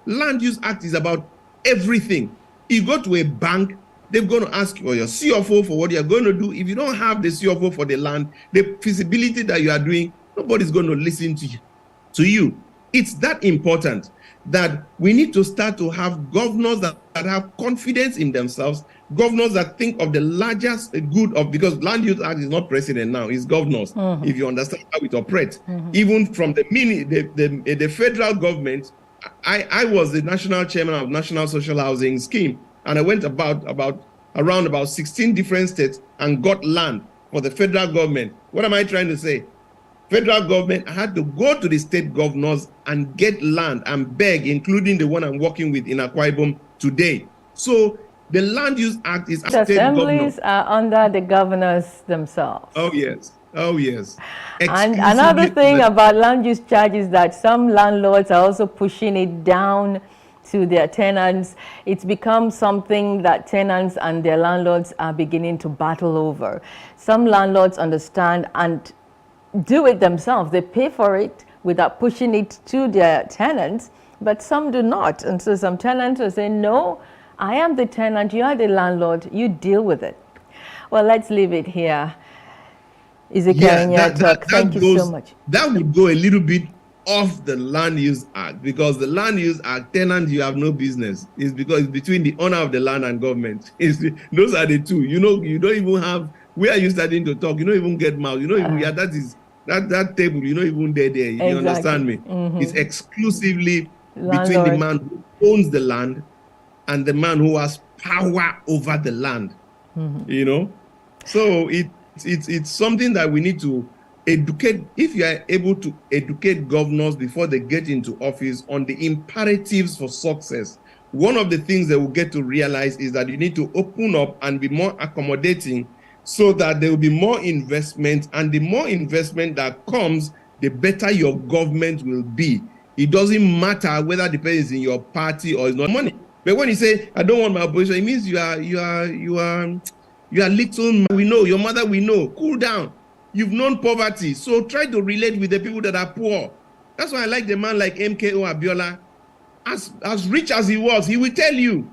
Land Use Act is about everything. You go to a bank, they're going to ask you for your CFO for what you're going to do. If you don't have the CFO for the land, the feasibility that you are doing, nobody's going to listen to you. It's that important that we need to start to have governors that have confidence in themselves, governors that think of the largest good of, because Land Use Act is not president now, it's governors, if you understand how it operates. Even from the federal government, I was the national chairman of National Social Housing Scheme, and I went around about 16 different states and got land for the federal government. What am I trying to say? Federal government had to go to the state governors and get land and beg, including the one I'm working with in Akwa Ibom today. So the Land Use Act is the assemblies are under the governors themselves. Oh yes. And another thing about land use charge is that some landlords are also pushing it down to their tenants. It's become something that tenants and their landlords are beginning to battle over. Some landlords understand and do it themselves. They pay for it without pushing it to their tenants, but some do not. And so some tenants are saying, no, I am the tenant, you are the landlord, you deal with it. Well, let's leave it here. Ezekiel, thank you so much. That would go a little bit off the Land Use Act, because the Land Use Act, tenant, you have no business. It's because it's between the owner of the land and government. Those are the two. You don't even have, where are you starting to talk? You don't even get mouth. That table, you don't even there. Exactly. You understand me? It's exclusively between the man who owns the land and the man who has power over the land. So it's something that we need to educate. If you are able to educate governors before they get into office on the imperatives for success, one of the things they will get to realize is that you need to open up and be more accommodating, so that there will be more investment, and the more investment that comes, the better your government will be. It doesn't matter whether the person is in your party or is not money. But when you say, I don't want my opposition, it means you are little. We know your mother. We know. Cool down. You've known poverty, so try to relate with the people that are poor. That's why I like the man like MKO Abiola. As rich as he was, he will tell you.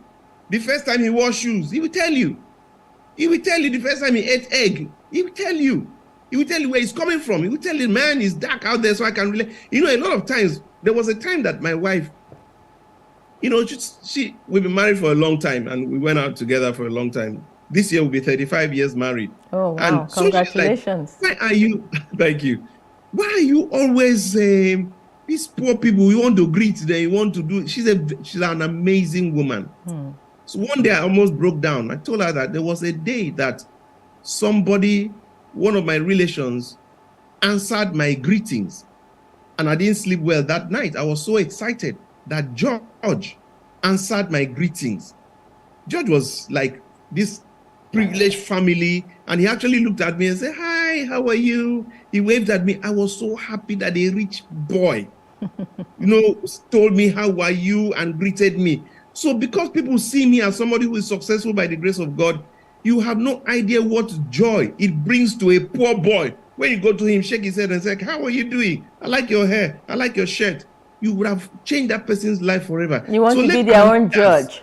The first time he wore shoes, he will tell you. He will tell you the first time he ate egg. He will tell you. He will tell you where he's coming from. He will tell you, man, it's dark out there, so I can relate. A lot of times, there was a time that my wife, we've been married for a long time, and we went out together for a long time. This year we'll be 35 years married. Oh, wow. And congratulations. So why are you, thank you. Why are you always, these poor people, you want to greet them, you want to do, she's an amazing woman. So one day I almost broke down. I told her that there was a day that one of my relations, answered my greetings, and I didn't sleep well that night. I was so excited that George answered my greetings. George was like this privileged family, and he actually looked at me and said, hi, how are you? He waved at me. I was so happy that a rich boy, told me, how are you, and greeted me. So because people see me as somebody who is successful by the grace of God, you have no idea what joy it brings to a poor boy. When you go to him, shake his head and say, how are you doing? I like your hair. I like your shirt. You would have changed that person's life forever. You want to be their own judge.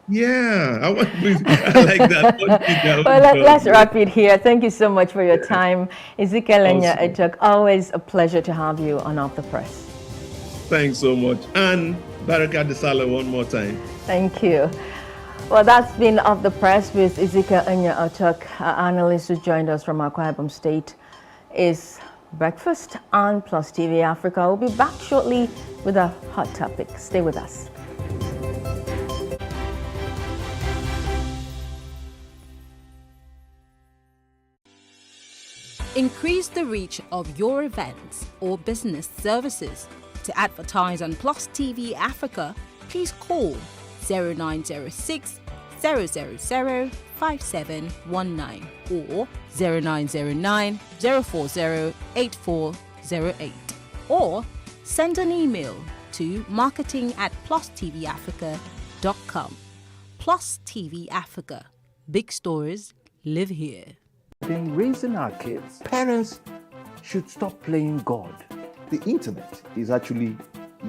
Yeah, I like that. Well, let's wrap it here. Thank you so much for your time. Ezekiel Ejok, always a pleasure to have you on Off the Press. Thanks so much. And Baraka Desala one more time. Thank you. Well, that's been Off the Press with Ezekiel Ejok, analyst who joined us from Akwa Ibom State. Is breakfast on Plus TV Africa. We'll be back shortly with a hot topic. Stay with us. Increase the reach of your events or business services. To advertise on Plus TV Africa, please call 0906 000 5719 or 0909 040 8408, or send an email to marketing@plustvafrica.com. Plus TV Africa. Big stories live here. In raising our kids, parents should stop playing God. The internet is actually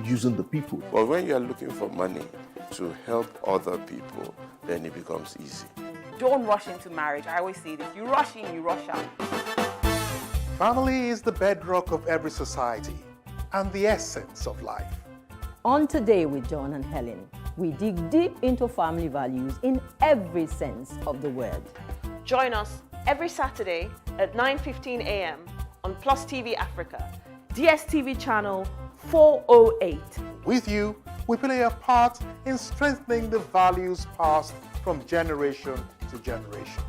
using the people. But when you are looking for money to help other people, then it becomes easy. Don't rush into marriage. I always say this. You rush in, you rush out. Family is the bedrock of every society and the essence of life. On Today with John and Helen, we dig deep into family values in every sense of the word. Join us every Saturday at 9:15 a.m. on Plus TV Africa, DSTV channel 408. With you, we play a part in strengthening the values passed from generation to generation.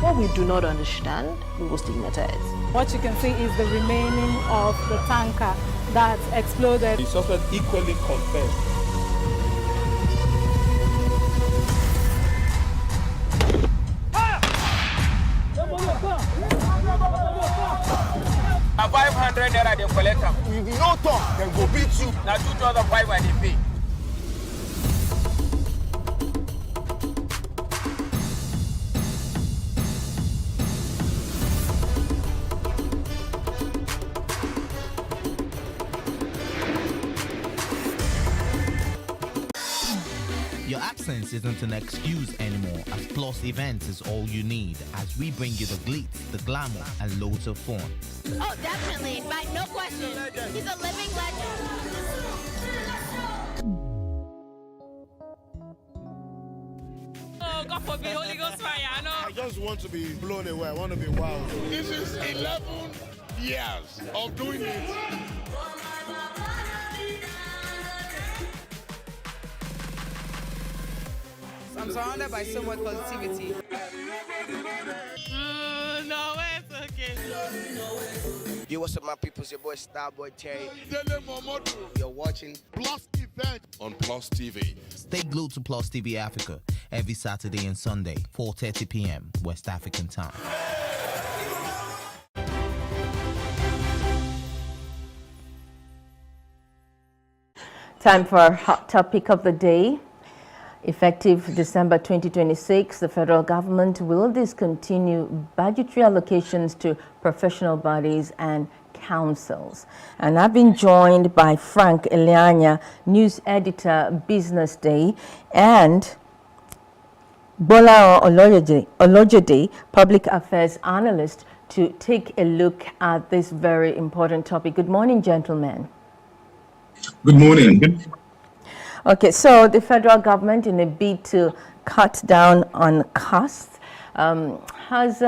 What we do not understand, we will stigmatize. What you can see is the remaining of the tanker that exploded. The suspect equally confessed. A 500 naira they collect them. If you no talk, then go beat you. Now 2,500 they pay. Your absence isn't an excuse anymore, as Plus Events is all you need as we bring you the glitz, the glamour, and loads of fun. Oh, definitely. Right, no question. He's a living legend. Oh, God forbid, Holy Ghost fire, I know. I just want to be blown away. I want to be wild. This is 11 years of doing it. I'm surrounded by so much positivity. No, it's okay. Yo, what's up, my people? It's your boy Starboy Terry. You're watching Plus Event on Plus TV. Stay glued to Plus TV Africa every Saturday and Sunday, 4:30 p.m. West African time. Time for our hot topic of the day. Effective December 2026, the federal government will discontinue budgetary allocations to professional bodies and councils. And I've been joined by Frank Elianya, news editor, Business Day, and Bola Olojede, public affairs analyst, to take a look at this very important topic. Good morning, gentlemen. Good morning. Okay, so the federal government, in a bid to cut down on costs, has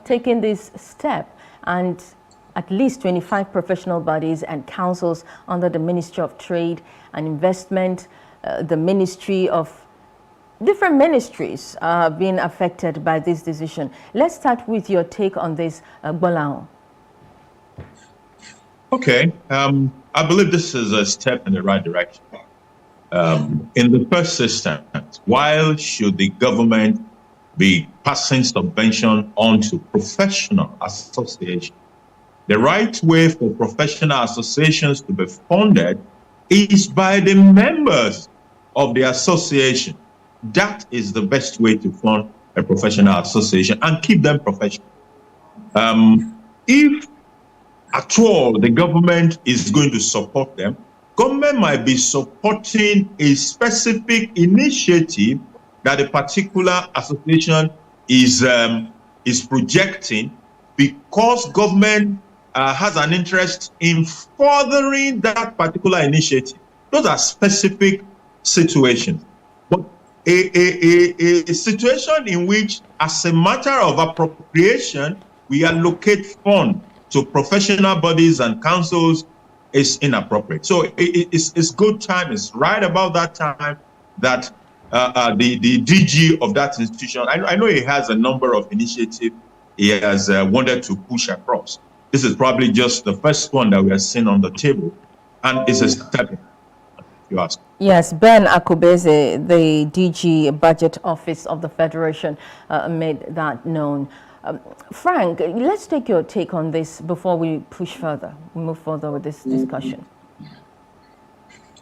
taken this step, and at least 25 professional bodies and councils under the Ministry of Trade and Investment, the Ministry of different ministries being affected by this decision. Let's start with your take on this, Bolao. Okay, I believe this is a step in the right direction. In the first instance, why should the government be passing subvention on to professional associations? The right way for professional associations to be funded is by the members of the association. That is the best way to fund a professional association and keep them professional. If at all the government is going to support them, government might be supporting a specific initiative that a particular association is projecting, because government has an interest in furthering that particular initiative. Those are specific situations. But a situation in which, as a matter of appropriation, we allocate funds to professional bodies and councils is inappropriate. So it's good time, it's right about that time that the DG of that institution, I know he has a number of initiatives he has wanted to push across. This is probably just the first one that we are seeing on the table, and it's a step, if you ask. Yes, Ben Akubeze, the DG Budget Office of the Federation, made that known. Frank, let's take your take on this before we push further, move further with this discussion.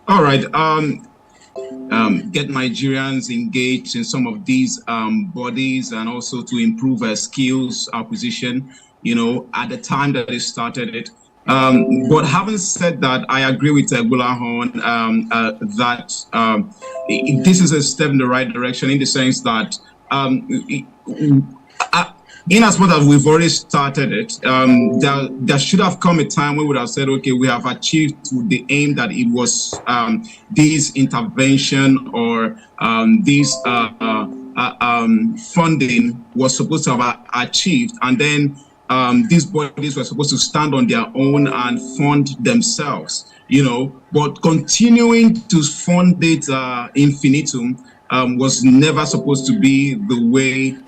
All right. Get Nigerians engaged in some of these bodies, and also to improve our skills acquisition, at the time that they started it. But having said that, I agree with Gbulahon that this is a step in the right direction, in the sense that in as much as we've already started it, there should have come a time where we would have said, okay, we have achieved the aim that it was this intervention or this funding was supposed to have achieved. And then these bodies were supposed to stand on their own and fund themselves, but continuing to fund it infinitum was never supposed to be the way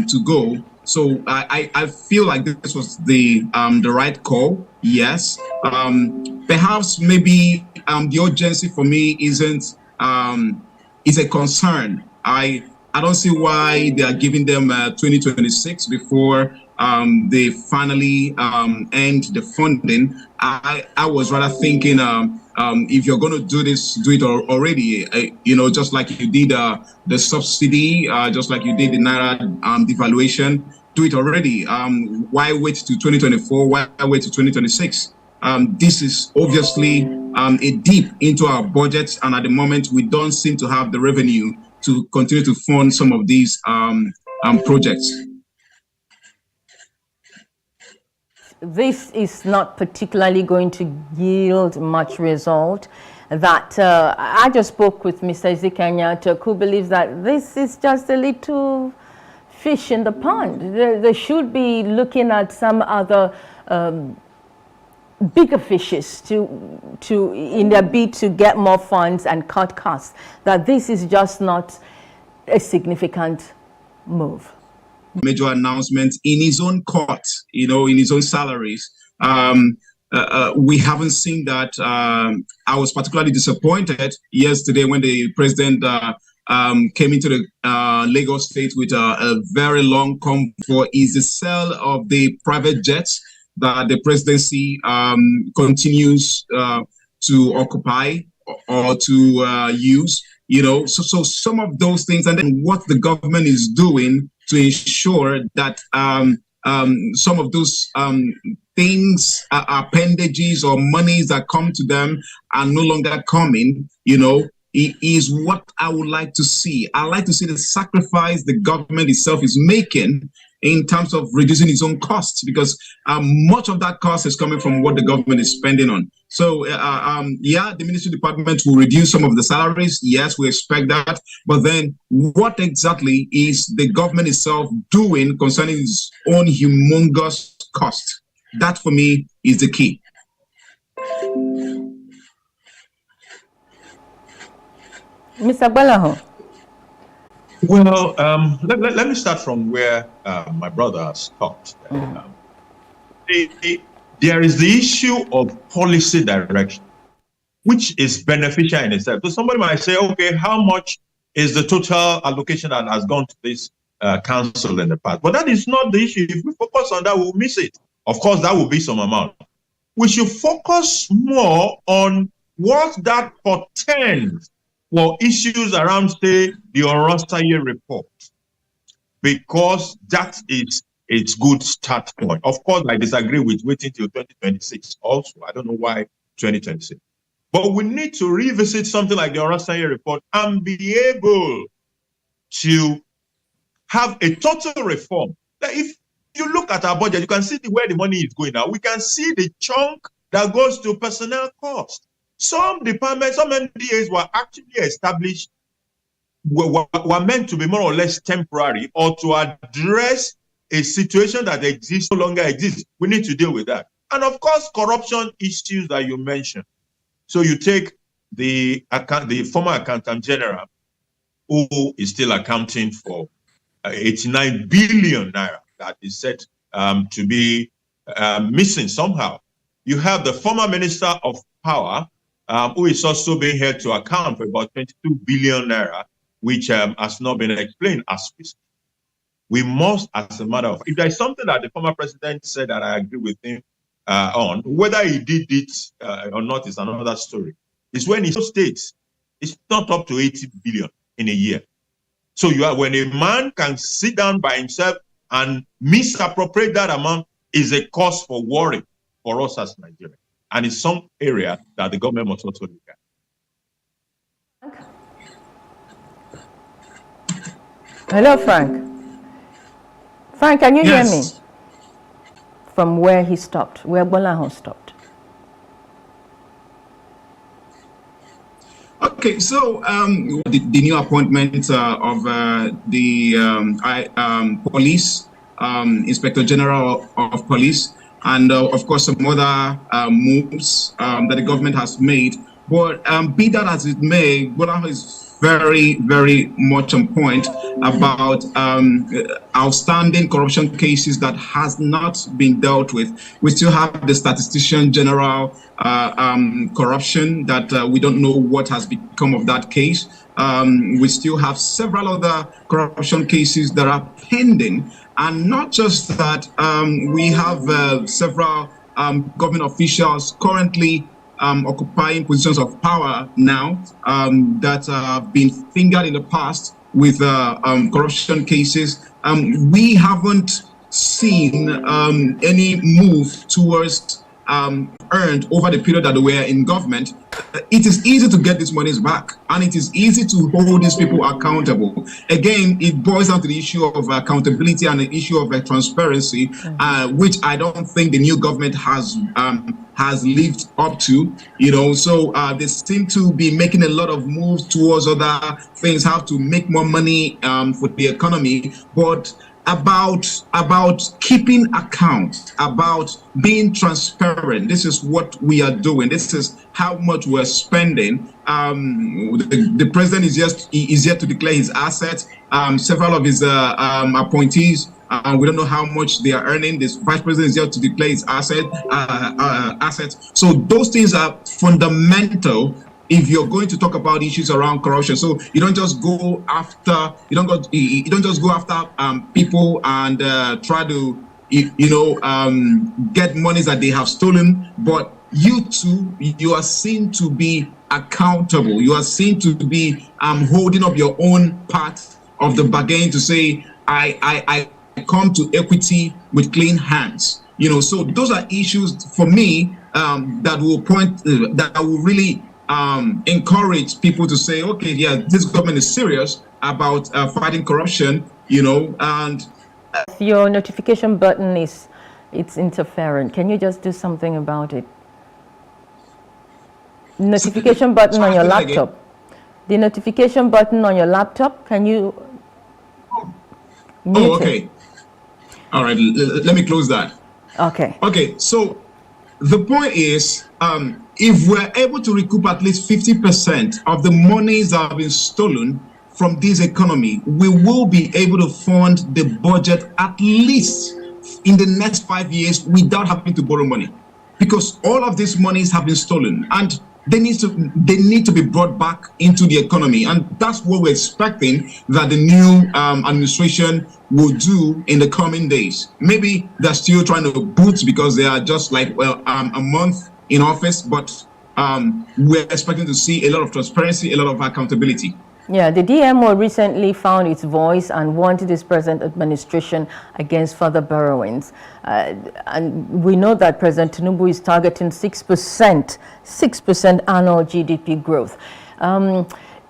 to go. So I feel like this was the right call. Yes, perhaps maybe the urgency for me is a concern. I don't see why they are giving them 2026 before they finally end the funding. I was rather thinking if you're going to do this, do it already. Just like you did the subsidy, just like you did the Naira devaluation, do it already. Why wait to 2024? Why wait to 2026? This is obviously a dip into our budget, and at the moment we don't seem to have the revenue to continue to fund some of these projects. This is not particularly going to yield much result. That I just spoke with Mr. Ezekiel, who believes that this is just a little fish in the pond. They should be looking at some other bigger fishes to in their bid to get more funds and cut costs. That this is just not a significant move. Major announcements in his own court, in his own salaries. We haven't seen that. I was particularly disappointed yesterday when the president came into the Lagos State with a very long convoy. Is the sale of the private jets that the presidency continues to occupy or to use. So some of those things, and then what the government is doing to ensure that some of those things, appendages or monies that come to them are no longer coming, is what I would like to see. I like to see the sacrifice the government itself is making in terms of reducing its own costs, because much of that cost is coming from what the government is spending on. So, the ministry department will reduce some of the salaries. Yes, we expect that. But then what exactly is the government itself doing concerning its own humongous cost? That, for me, is the key. Mr. Gbulahon. Well, let me start from where my brother has stopped. There is the issue of policy direction, which is beneficial in itself. So somebody might say, okay, how much is the total allocation that has gone to this council in the past? But that is not the issue. If we focus on that, we'll miss it. Of course, that will be some amount. We should focus more on what that portends for issues around, say, the Orostaye report, because that is it's good start point. Of course, I disagree with waiting till 2026 also. I don't know why 2026. But we need to revisit something like the Orasanye report and be able to have a total reform. That if you look at our budget, you can see where the money is going now. We can see the chunk that goes to personnel cost. Some departments, some MDAs were actually established, were meant to be more or less temporary or to address a situation that exists, no longer exists. We need to deal with that. And of course, corruption issues that you mentioned. So you take the former accountant general, who is still accounting for 89 billion naira that is said to be missing somehow. You have the former minister of power, who is also being held to account for about 22 billion naira, which has not been explained as we speak. We must, as a matter of, if there is something that the former president said that I agree with him on, whether he did it or not is another story. It's when he states it's not up to 80 billion in a year. So when a man can sit down by himself and misappropriate that amount, is a cause for worry for us as Nigerians. And it's some area that the government must also look at. Hello, Frank. Frank, can you hear me? From where he stopped, where Gbolahan stopped. Okay, so the new appointment of the police, Inspector General of Police, and of course some other moves that the government has made. But be that as it may, Gbolahan is very, very much on point about outstanding corruption cases that has not been dealt with. We still have the Statistician General corruption that we don't know what has become of that case. We still have several other corruption cases that are pending. And not just that, we have several government officials currently occupying positions of power now that have been fingered in the past with corruption cases. We haven't seen any move towards earned over the period that they were in government. It is easy to get these monies back, and it is easy to hold these people accountable. Again, it boils down to the issue of accountability and the issue of transparency, which I don't think the new government has lived up to. So they seem to be making a lot of moves towards other things, how to make more money for the economy, but about keeping account, about being transparent. This is what we are doing. This is how much we're spending. The president is yet to declare his assets. Several of his appointees, we don't know how much they are earning. This vice president is yet to declare his assets. So those things are fundamental if you're going to talk about issues around corruption. So you don't just go after people and try to get monies that they have stolen, but you too, you are seen to be accountable. You are seen to be holding up your own part of the bargain to say, I come to equity with clean hands. So those are issues for me that will really encourage people to say, okay, yeah, this government is serious about fighting corruption, and your notification button it's interfering. Can you just do something about it? Notification button on your laptop. The notification button on your laptop, can you mute okay. All right, let me close that. Okay, so the point is, if we're able to recoup at least 50% of the monies that have been stolen from this economy, we will be able to fund the budget at least in the next 5 years without having to borrow money, because all of these monies have been stolen and they need to be brought back into the economy. And that's what we're expecting that the new administration will do in the coming days. Maybe they're still trying to boot because they are just like, a month in office, but we're expecting to see a lot of transparency, a lot of accountability. Yeah, the DMO recently found its voice and wanted its present administration against further borrowings. And we know that President Tinubu is targeting 6% annual GDP growth.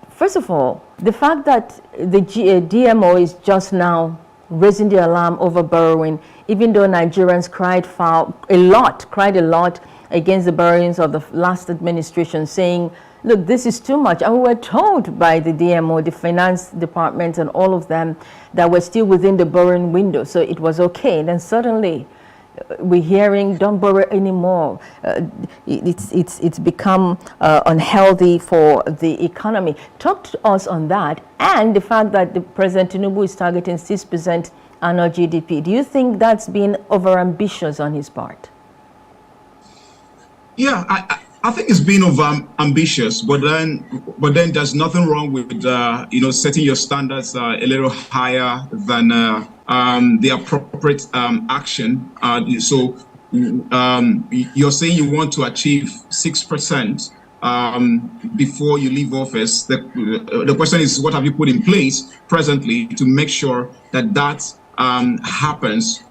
First of all, the fact that the DMO is just now raising the alarm over borrowing, even though Nigerians cried a lot against the borrowings of the last administration, saying, look, this is too much. And we were told by the DMO, the finance department and all of them, that we're still within the borrowing window, so it was okay. And then suddenly we're hearing, don't borrow anymore. It's become unhealthy for the economy. Talk to us on that, and the fact that the President Tinubu is targeting 6% annual GDP. Do you think that's been overambitious on his part? Yeah, I think it's been ambitious, but then there's nothing wrong with setting your standards a little higher than the appropriate action. So you're saying you want to achieve 6% before you leave office. The question is, what have you put in place presently to make sure that happens?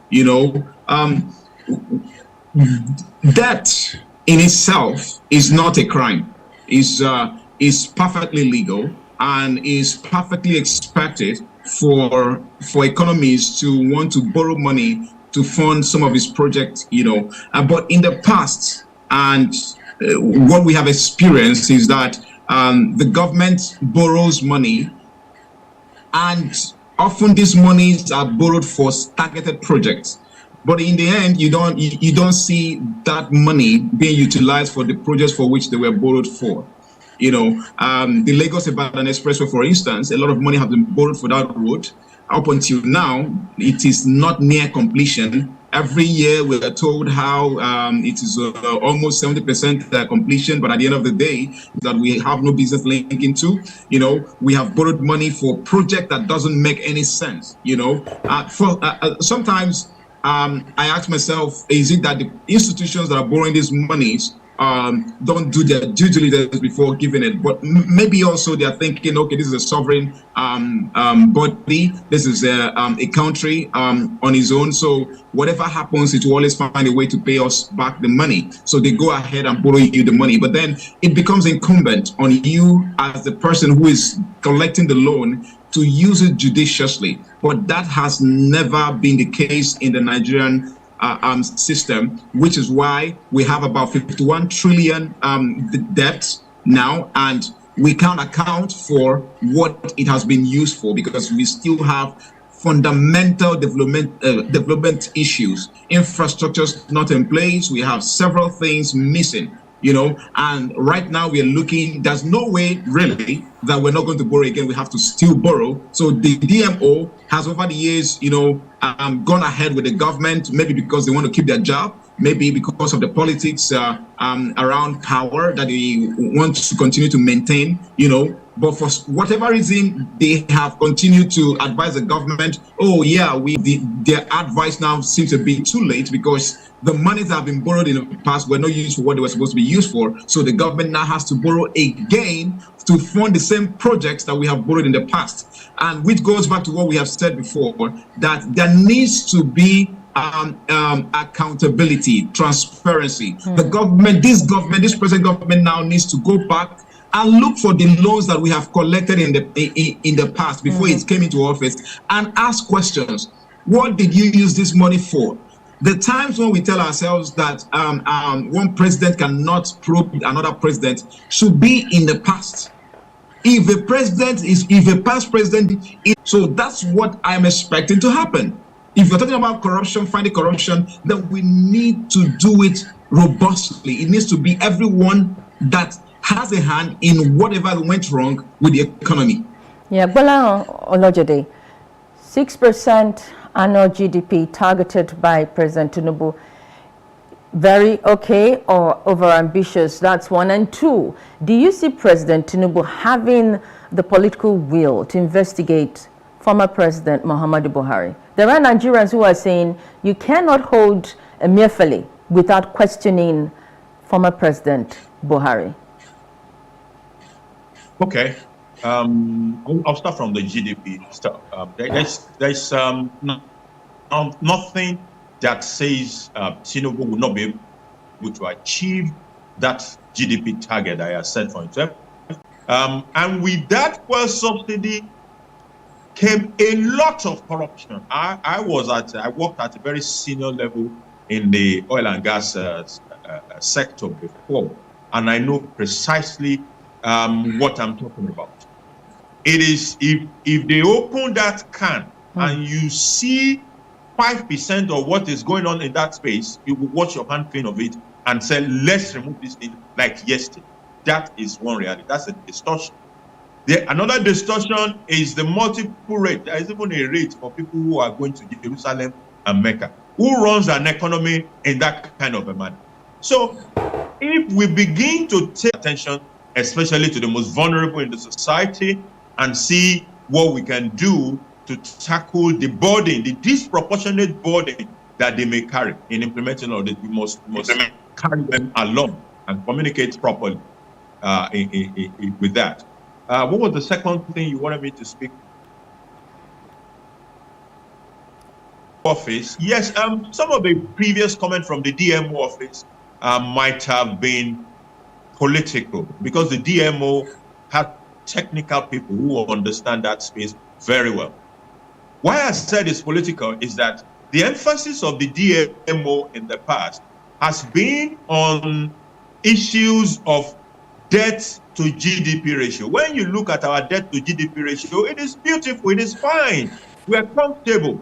Debt in itself is not a crime. Is perfectly legal and is perfectly expected for economies to want to borrow money to fund some of its projects, But in the past, and what we have experienced is that the government borrows money, and often these monies are borrowed for targeted projects. But in the end, you don't see that money being utilized for the projects for which they were borrowed for. The Lagos-Ibadan Expressway, for instance, a lot of money has been borrowed for that road. Up until now, it is not near completion. Every year, we are told how it is almost 70% completion, but at the end of the day, that we have no business linking to. We have borrowed money for a project that doesn't make any sense. Sometimes. I ask myself, is it that the institutions that are borrowing these monies don't do their due diligence before giving it? But maybe also they are thinking, okay, this is a sovereign body, this is a country on its own, so whatever happens, it will always find a way to pay us back the money. So they go ahead and borrow you the money. But then it becomes incumbent on you as the person who is collecting the loan to use it judiciously. But that has never been the case in the Nigerian system, which is why we have about 51 trillion debt now, and we can't account for what it has been used for, because we still have fundamental development issues. Infrastructure's not in place. We have several things missing. And right now we are looking, there's no way really that we're not going to borrow again. We have to still borrow. So the DMO has over the years, gone ahead with the government, maybe because they want to keep their job, maybe because of the politics around power that they want to continue to maintain, But for whatever reason, they have continued to advise the government, their advice now seems to be too late, because the monies that have been borrowed in the past were not used for what they were supposed to be used for. So the government now has to borrow again to fund the same projects that we have borrowed in the past. And which goes back to what we have said before, that there needs to be accountability, transparency. The government, this present government now needs to go back and look for the loans that we have collected in the past before it came into office, and ask questions. What did you use this money for? The times when we tell ourselves that one president cannot probe another president should be in the past. If a past president so that's what I'm expecting to happen. If you're talking about corruption, finding corruption, then we need to do it robustly. It needs to be everyone that has a hand in whatever went wrong with the economy. Yeah, Bola Olojede, 6% annual GDP targeted by President Tinubu. Very okay or overambitious? That's one. And two, do you see President Tinubu having the political will to investigate former President Muhammadu Buhari? There are Nigerians who are saying you cannot hold Emefiele without questioning former President Buhari. Okay. I'll start from the GDP stuff. There's nothing that says Tinubu will not be able to achieve that GDP target I have set for himself. And with that fuel subsidy came a lot of corruption. I worked at a very senior level in the oil and gas sector before, and I know precisely what I'm talking about. It is if they open that can and you see 5% of what is going on in that space, you will wash your hand clean of it and say, let's remove this thing like yesterday. That is one reality. That's a distortion. Another distortion is the multiple rate. There is even a rate for people who are going to Jerusalem and Mecca. Who runs an economy in that kind of a manner? So if we begin to take attention, especially to the most vulnerable in the society, and see what we can do to tackle the burden, the disproportionate burden that they may carry in implementing all this, we must carry them along and communicate properly with that. What was the second thing you wanted me to speak? Office. Yes, some of the previous comment from the DMO office might have been political, because the DMO has technical people who understand that space very well. Why I said it's political is that the emphasis of the DMO in the past has been on issues of debt to GDP ratio. When you look at our debt to GDP ratio, it is beautiful, it is fine, we are comfortable.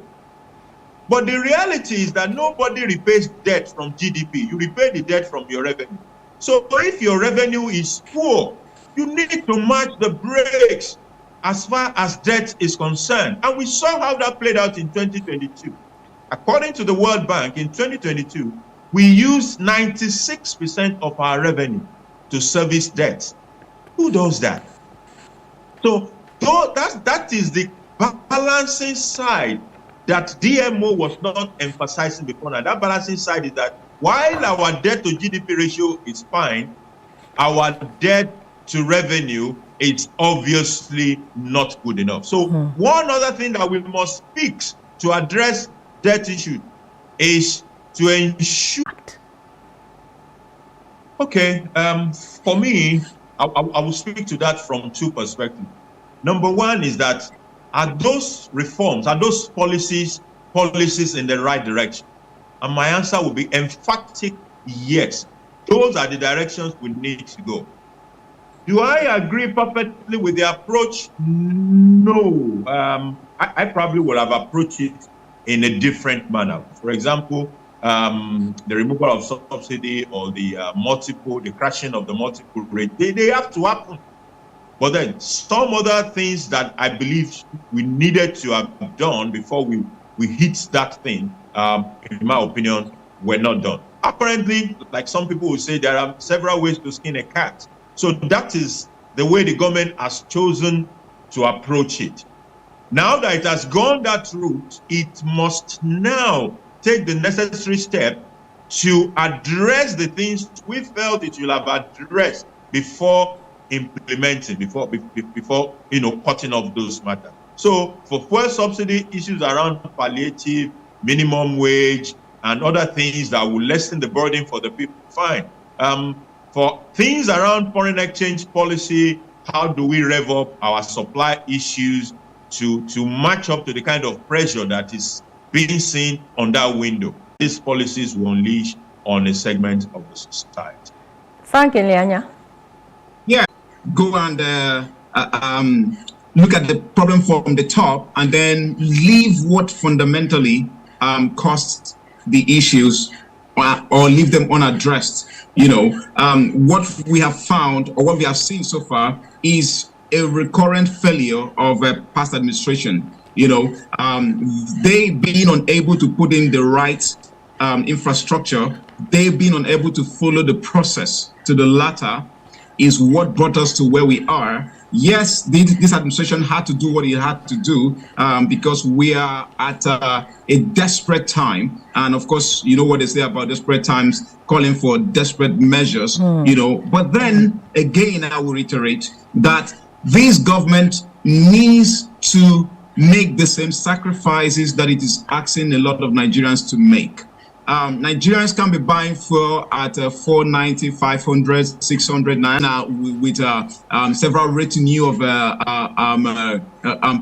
But the reality is that nobody repays debt from GDP. You repay the debt from your revenue. So if your revenue is poor, you need to match the brakes as far as debt is concerned. And we saw how that played out in 2022. According to the World Bank, in 2022, we used 96% of our revenue to service debts. Who does that? So that is the balancing side that DMO was not emphasizing before. Now, that balancing side is that while our debt to GDP ratio is fine, our debt to revenue is obviously not good enough. So one other thing that we must fix to address debt issue is to ensure. Okay, for me, I will speak to that from two perspectives. Number one is that are those reforms, are those policies in the right direction? And my answer will be emphatic yes. Those are the directions we need to go. Do I agree perfectly with the approach? No. I probably would have approached it in a different manner. For example, the removal of subsidy or the crashing of the multiple rate, they have to happen. But then some other things that I believe we needed to have done before we hit that thing, in my opinion, were not done. Apparently, like some people will say, there are several ways to skin a cat. So that is the way the government has chosen to approach it. Now that it has gone that route, it must now take the necessary step to address the things we felt it will have addressed before implementing, before cutting off those matters. So for fuel subsidy, issues around palliative, minimum wage, and other things that will lessen the burden for the people, fine. For things around foreign exchange policy, how do we rev up our supply issues to match up to the kind of pressure that is being seen on that window? These policies will unleash on a segment of the society. Frank Ilianya. Yeah, go and look at the problem from the top and then leave what fundamentally caused the issues or leave them unaddressed. What we have found or what we have seen so far is a recurrent failure of past administration. They being unable to put in the right infrastructure, they being unable to follow the process to the latter is what brought us to where we are. Yes, this administration had to do what it had to do because we are at a desperate time. And of course, you know what they say about desperate times, calling for desperate measures, But then again, I will reiterate that this government needs to make the same sacrifices that it is asking a lot of Nigerians to make. Nigerians can be buying fuel at 490, 500, 600 now with several retinue of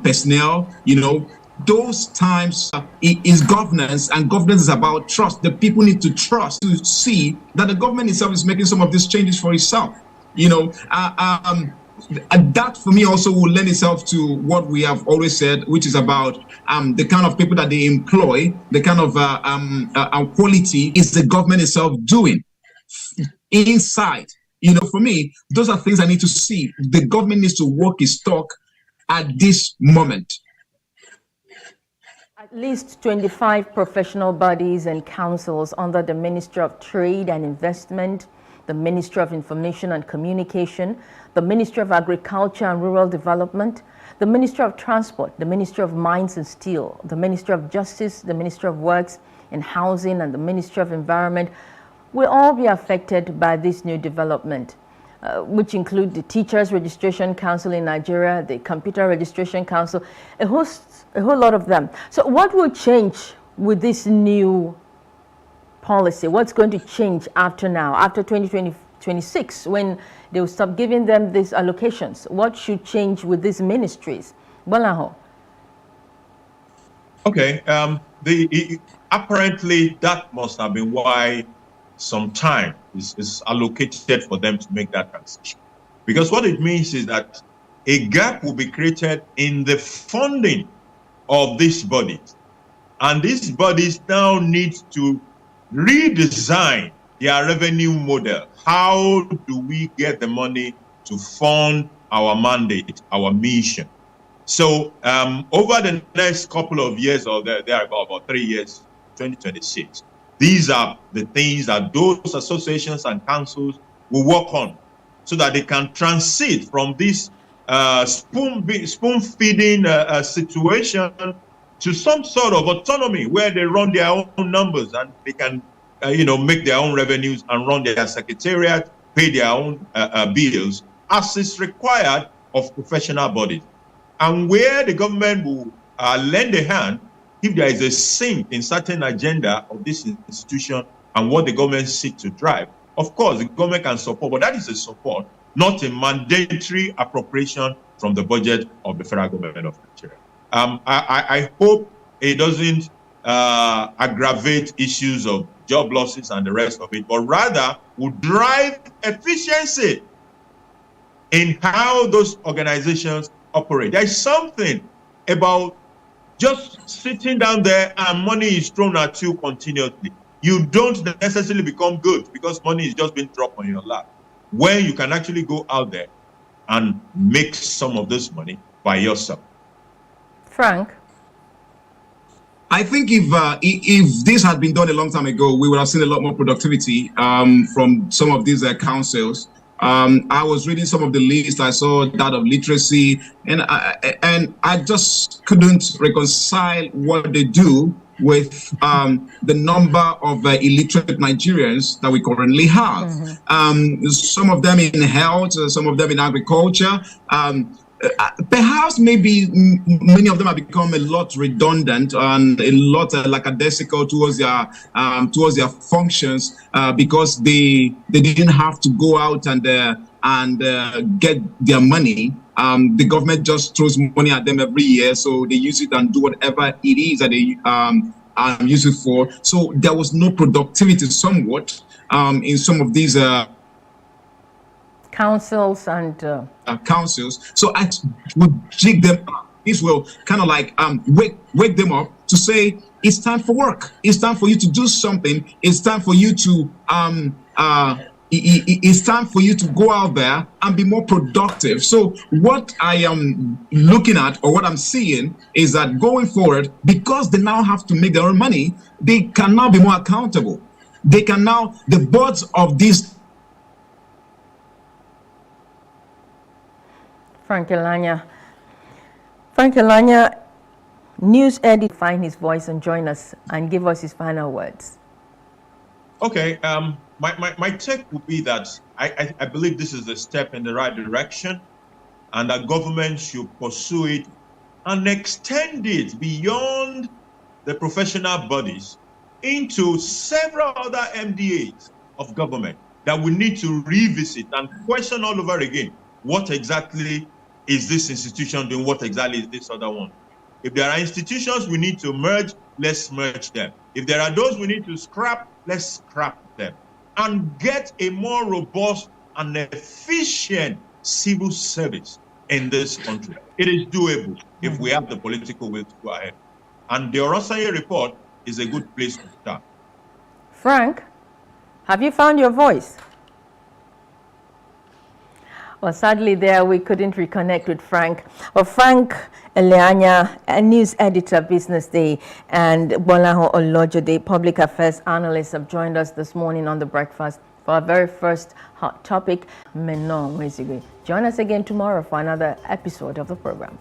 personnel. You know, those times is governance, and governance is about trust. The people need to trust to see that the government itself is making some of these changes for itself. You know, that for me also will lend itself to what we have always said, which is about the kind of people that they employ, the kind of quality is the government itself doing inside. You know, for me, those are things I need to see. The government needs to walk its talk at this moment. At least 25 professional bodies and councils under the Ministry of Trade and Investment, the Ministry of Information and Communication, the Ministry of Agriculture and Rural Development, the Ministry of Transport, the Ministry of Mines and Steel, the Ministry of Justice, the Ministry of Works and Housing, and the Ministry of Environment will all be affected by this new development, which include the Teachers Registration Council in Nigeria, the Computer Registration Council, a whole lot of them. So what will change with this new policy? What's going to change after now, after 2026, when they will stop giving them these allocations? What should change with these ministries? Bolaho. Okay, apparently that must have been why some time is allocated for them to make that transition. Because what it means is that a gap will be created in the funding of these bodies. And these bodies now need to redesign their revenue model. How do we get the money to fund our mandate, our mission? So over the next couple of years, or there about 3 years, 2026, these are the things that those associations and councils will work on so that they can transit from this spoon-feeding situation to some sort of autonomy where they run their own numbers and they can make their own revenues and run their secretariat, pay their own bills as is required of professional bodies. And where the government will lend a hand if there is a sync in certain agenda of this institution and what the government seeks to drive. Of course, the government can support, but that is a support, not a mandatory appropriation from the budget of the federal government of Nigeria. I hope it doesn't aggravate issues of job losses and the rest of it, but rather will drive efficiency in how those organizations operate. There is something about just sitting down there and money is thrown at you continuously. You don't necessarily become good because money is just being dropped on your lap. When you can actually go out there and make some of this money by yourself. Frank? I think if this had been done a long time ago, we would have seen a lot more productivity from some of these councils. I was reading some of the lists. I saw that of literacy, and I just couldn't reconcile what they do with the number of illiterate Nigerians that we currently have. Some of them in health, some of them in agriculture. Perhaps maybe many of them have become a lot redundant and a lot lackadaisical towards their functions because they didn't have to go out and get their money. The government just throws money at them every year, so they use it and do whatever it is that they use it for. So there was no productivity somewhat in some of these councils and councils. So I would jig them up. This will kind of like wake them up to say it's time for work. It's time for you to do something. It's time for you to it's time for you to go out there and be more productive. So what I am looking at, or what I'm seeing, is that going forward, because they now have to make their own money, they can now be more accountable. They can now, the boards of these. Frank Elanya, news edit, find his voice and join us and give us his final words. Okay, my take would be that I believe this is a step in the right direction. and that government should pursue it and extend it beyond the professional bodies into several other MDAs of government that we need to revisit and question all over again. What exactly is this institution doing? What exactly is this other one? If there are institutions we need to merge, let's merge them. If there are those we need to scrap, let's scrap them. And get a more robust and efficient civil service in this country. It is doable if we have the political will to go ahead. And the Orosanye report is a good place to start. Frank, have you found your voice? Well, sadly there we couldn't reconnect with Frank. Well, Frank Eleanya, a news editor, Business Day, and Bolaho Olojode, public affairs analyst, have joined us this morning on The Breakfast for our very first hot topic, Menon Wezigwe. Join us again tomorrow for another episode of the program.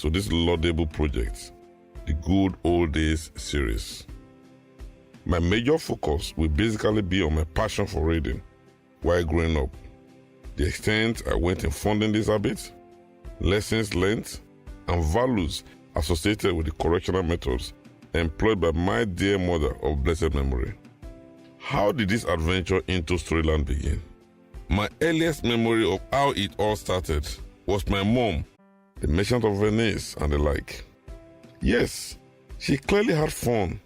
To this laudable project, the Good Old Days series. My major focus will basically be on my passion for reading while growing up, the extent I went in funding this habit, lessons learned, and values associated with the correctional methods employed by my dear mother of blessed memory. How did this adventure into Storyland begin? My earliest memory of how it all started was my mom, the Merchant of Venice, and the like. Yes, she clearly had fun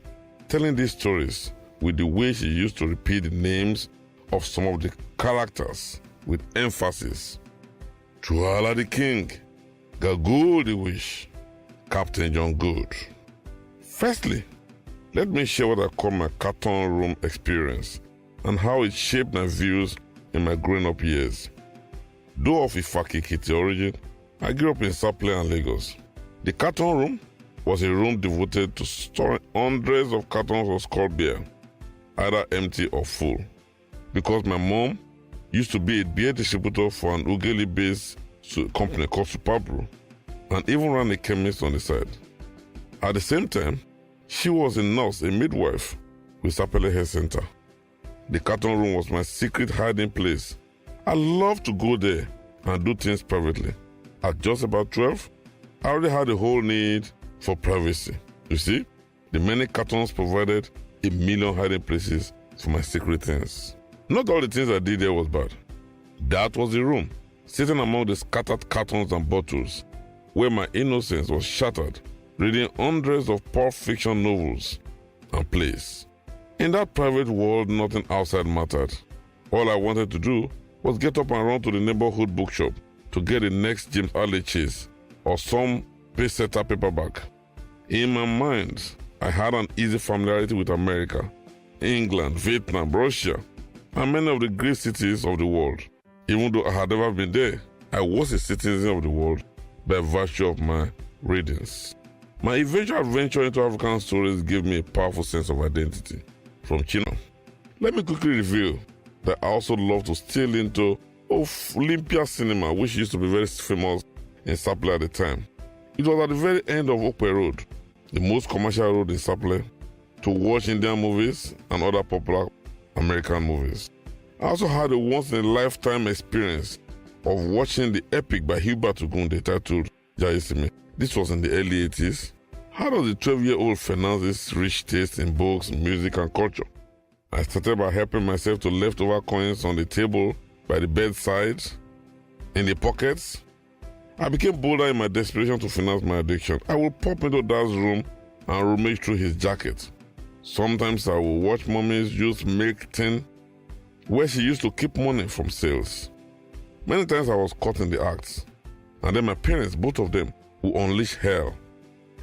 telling these stories with the way she used to repeat the names of some of the characters with emphasis. Truhala the King, Gagool the Wish, Captain John Good. Firstly, let me share what I call my cartoon room experience and how it shaped my views in my growing up years. Though of Ifaki Kitty origin, I grew up in Sapele and Lagos. The carton room was a room devoted to storing hundreds of cartons of Skol beer, either empty or full, because my mom used to be a beer distributor for an Ughelli-based company called Superbrew, and even ran a chemist on the side. At the same time, she was a nurse, a midwife with Sapele Health Center. The carton room was my secret hiding place. I loved to go there and do things privately. At just about 12, I already had a whole need for privacy. You see, the many cartons provided a million hiding places for my secret things. Not all the things I did there was bad. That was the room, sitting among the scattered cartons and bottles, where my innocence was shattered, reading hundreds of pulp fiction novels and plays. In that private world, nothing outside mattered. All I wanted to do was get up and run to the neighborhood bookshop to get the next James Alley Chase or some Pacesetter paperback. In my mind, I had an easy familiarity with America, England, Vietnam, Russia, and many of the great cities of the world. Even though I had never been there, I was a citizen of the world by virtue of my readings. My eventual adventure into African stories gave me a powerful sense of identity. From Chino, Let me quickly reveal that I also love to steal into Olympia Cinema, which used to be very famous in Sapele at the time. It was at the very end of Okwe Road, the most commercial road in Sapele, to watch Indian movies and other popular American movies. I also had a once-in-a-lifetime experience of watching the epic by Hubert Ogunde titled Jayesimi. This was in the early 80s. How does the 12-year-old finance this rich taste in books, music, and culture? I started by helping myself to leftover coins on the table, by the bedside, in the pockets. I became bolder in my desperation to finance my addiction. I would pop into Dad's room and rummage through his jacket. Sometimes I would watch Mommy's used milk tin, where she used to keep money from sales. Many times I was caught in the act, and then my parents, both of them, would unleash hell.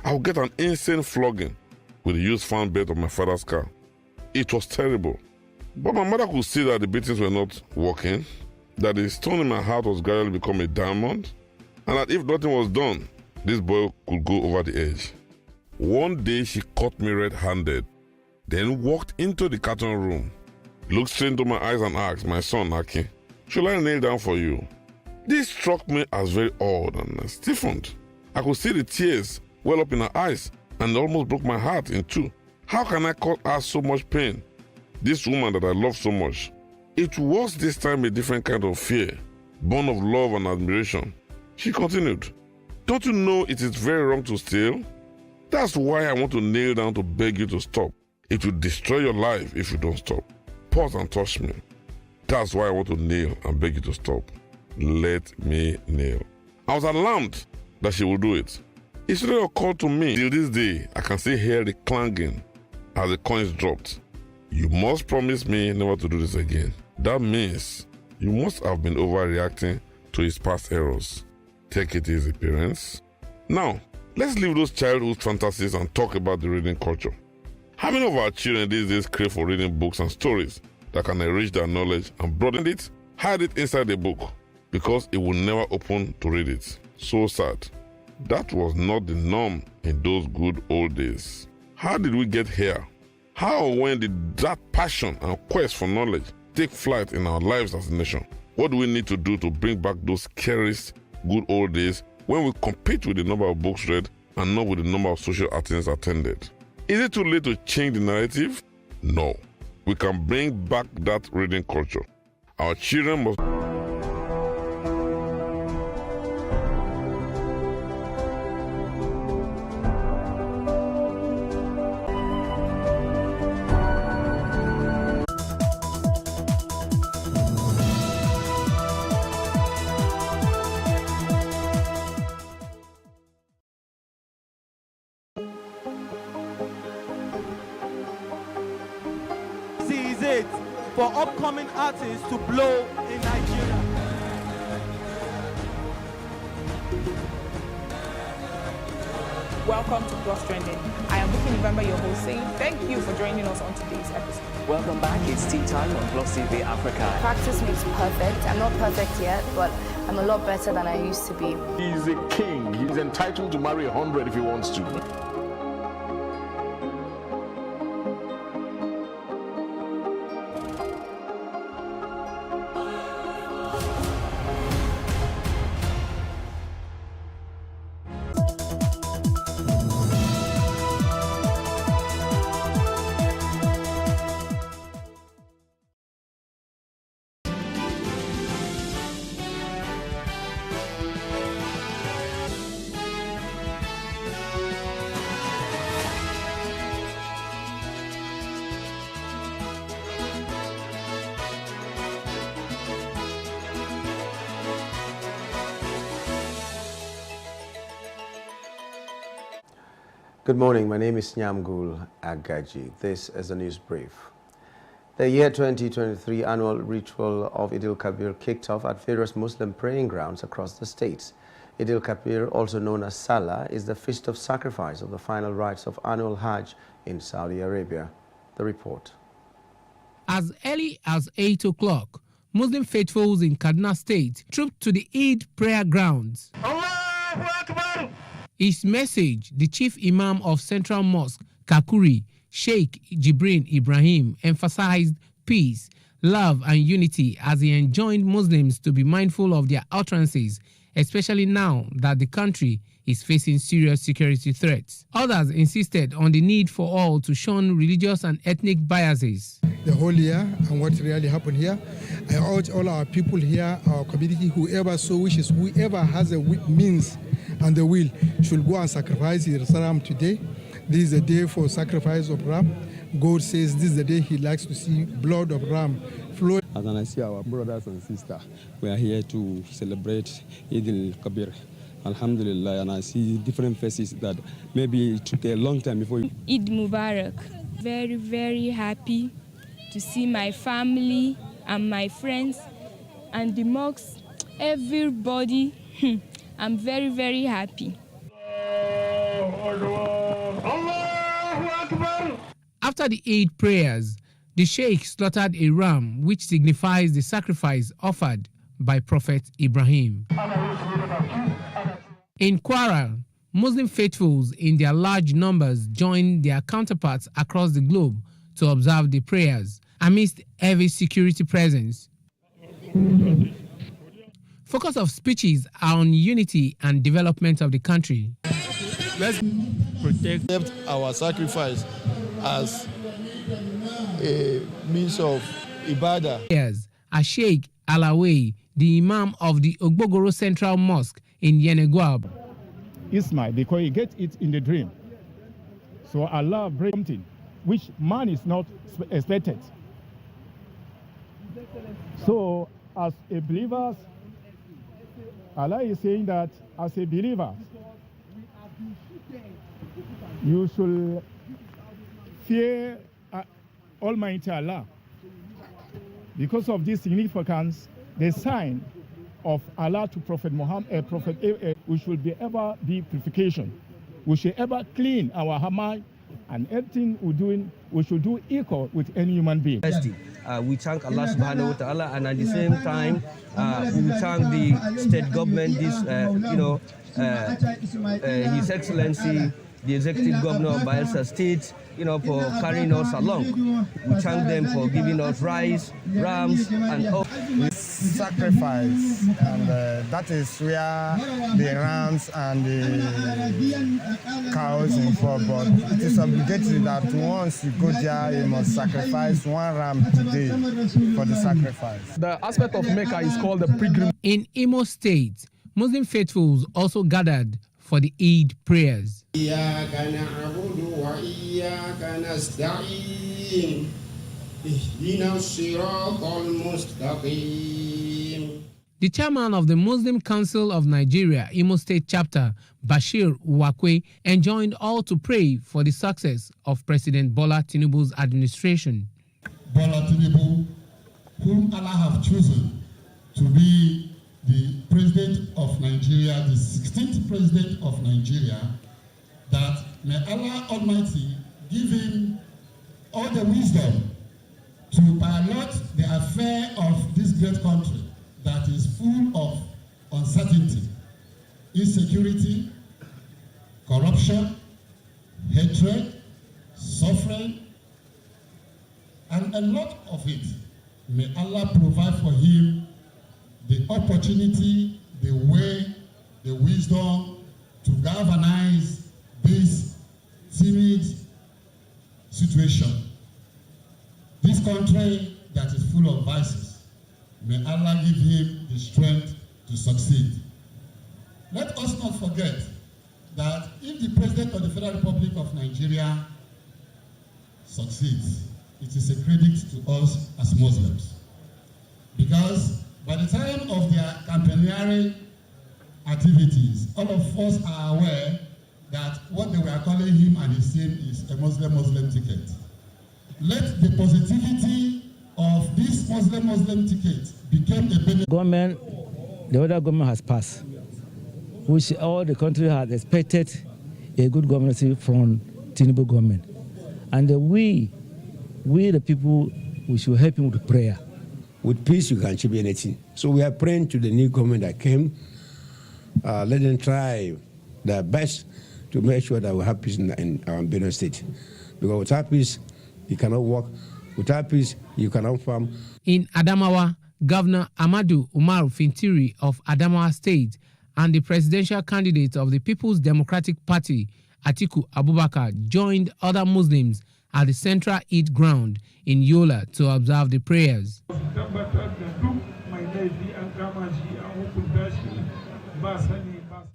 I would get an insane flogging with the used fan belt of my father's car. It was terrible. But my mother could see that the beatings were not working, that the stone in my heart was gradually becoming a diamond, and that if nothing was done, this boy could go over the edge. One day she caught me red-handed, then walked into the carton room, looked straight into my eyes and asked, "My son, Aki, should I kneel down for you?" This struck me as very odd and I stiffened. I could see the tears well up in her eyes and it almost broke my heart in two. How can I cause her so much pain? This woman that I love so much. It was this time a different kind of fear, born of love and admiration. She continued, "Don't you know it is very wrong to steal? That's why I want to kneel down to beg you to stop. It will destroy your life if you don't stop. Pause and touch me. That's why I want to kneel and beg you to stop. Let me kneel." I was alarmed that she would do it. It should have occurred to me. Till this day, I can still hear the clanging as the coins dropped. "You must promise me never to do this again." That means you must have been overreacting to his past errors. Take it easy, parents. Now, let's leave those childhood fantasies and talk about the reading culture. How many of our children these days crave for reading books and stories that can enrich their knowledge and broaden it, hide it inside the book because it will never open to read it? So sad. That was not the norm in those good old days. How did we get here? How or when did that passion and quest for knowledge take flight in our lives as a nation? What do we need to do to bring back those cherished good old days when we compete with the number of books read and not with the number of social outings attended? Is it too late to change the narrative? No. We can bring back that reading culture. Our children must... for upcoming artists to blow in Nigeria. Welcome to Plus Trending. I am Buki November, your host, saying thank you for joining us on today's episode. Welcome back. It's tea time on Plus TV Africa. Practice makes perfect. I'm not perfect yet, but I'm a lot better than I used to be. He's a king. He's entitled to marry 100 if he wants to. Good morning, my name is Nyamgul Agaji. This is a news brief. The year 2023 annual ritual of Eid al-Kabir kicked off at various Muslim praying grounds across the states. Eid al-Kabir, also known as Salah, is the feast of sacrifice of the final rites of annual Hajj in Saudi Arabia. The report. As early as 8 o'clock, Muslim faithfuls in Kaduna State trooped to the Eid prayer grounds. Allahu Akbar! His message, the chief imam of Central Mosque, Kakuri, Sheikh Jibrin Ibrahim, emphasized peace, love, and unity as he enjoined Muslims to be mindful of their utterances, especially now that the country is facing serious security threats. Others insisted on the need for all to shun religious and ethnic biases. The whole year and what really happened here, I urge all our people here, our community, whoever so wishes, whoever has a means and the will, should go and sacrifice his ram today. This is a day for sacrifice of ram. God says this is the day he likes to see blood of ram flow. As I see our brothers and sisters, we are here to celebrate Eid al-Kabir. Alhamdulillah, and I see different faces that maybe it took a long time before. Eid Mubarak. Very, very happy to see my family and my friends and the mosques, everybody. I'm very, very happy. After the Eid prayers, the Sheikh slaughtered a ram, which signifies the sacrifice offered by Prophet Ibrahim. In Kwara, Muslim faithfuls in their large numbers joined their counterparts across the globe to observe the prayers amidst heavy security presence. Focus of speeches are on unity and development of the country. Let's protect our sacrifice as a means of ibadah. As Sheikh Alaway, the Imam of the Ogbogoro Central Mosque in Yeneguab. Ismail, because he gets it in the dream. So Allah brings something which man is not expected. So as a believer, Allah is saying that as a believer, you should fear Almighty Allah. Because of this significance, the sign of Allah to Prophet Muhammad, we should be ever be purification. We should ever clean our mind, and everything we're doing, we should do equal with any human being. We thank Allah subhanahu wa ta'ala, and at the same time, we thank the state government, His Excellency, the Executive Governor of Bayelsa State, for carrying us along. We thank them for giving us rice, rams, and all. We sacrifice, and that is where the rams and the cows involved. But it is obligatory that once you go there, you must sacrifice one ram today for the sacrifice. The aspect of Mecca is called the pilgrim. In Imo State, Muslim faithfuls also gathered for the Eid prayers. The chairman of the Muslim Council of Nigeria, Imo State Chapter, Bashir Uwakwe, enjoined all to pray for the success of President Bola Tinubu's administration. Bola Tinubu, whom Allah have chosen to be the President of Nigeria, the 16th President of Nigeria, that may Allah Almighty give him all the wisdom to pilot the affair of this great country that is full of uncertainty, insecurity, corruption, hatred, suffering, and a lot of it. May Allah provide for him the opportunity, the way, the wisdom to galvanize this timid situation. This country that is full of vices, may Allah give him the strength to succeed. Let us not forget that if the President of the Federal Republic of Nigeria succeeds, it is a credit to us as Muslims. Because by the time of their campaigning activities, all of us are aware that what they were calling him and his team is a Muslim ticket. Let the positivity of this Muslim ticket become a benefit. Government, the other government has passed, which all the country has expected a good governance from Tinubu government. And we the people, we should help him with prayer. With peace, you can achieve anything. So we are praying to the new government that came. Let them try their best to make sure that we have peace in our Benue State. Because without peace, you cannot work Without peace, you cannot farm. In Adamawa, Governor Amadou Umar Fintiri of Adamawa State and the presidential candidate of the People's Democratic Party, Atiku Abubakar, joined other Muslims at the Central Eid Ground in Yola to observe the prayers.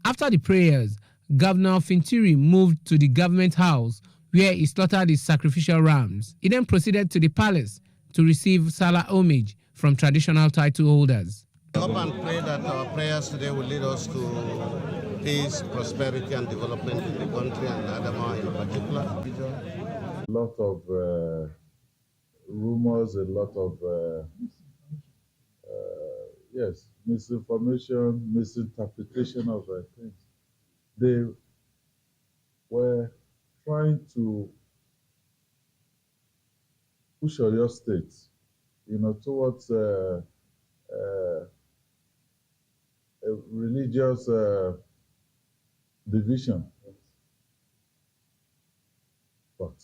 After the prayers, Governor Fintiri moved to the government house where he slaughtered his sacrificial rams. He then proceeded to the palace to receive Salah homage from traditional title holders. I hope and pray that our prayers today will lead us to peace, prosperity, and development in the country and Adamawa in particular. A lot of rumors, a lot of misinformation, misinterpretation of things. They were trying to push Oyo State, towards a religious division, but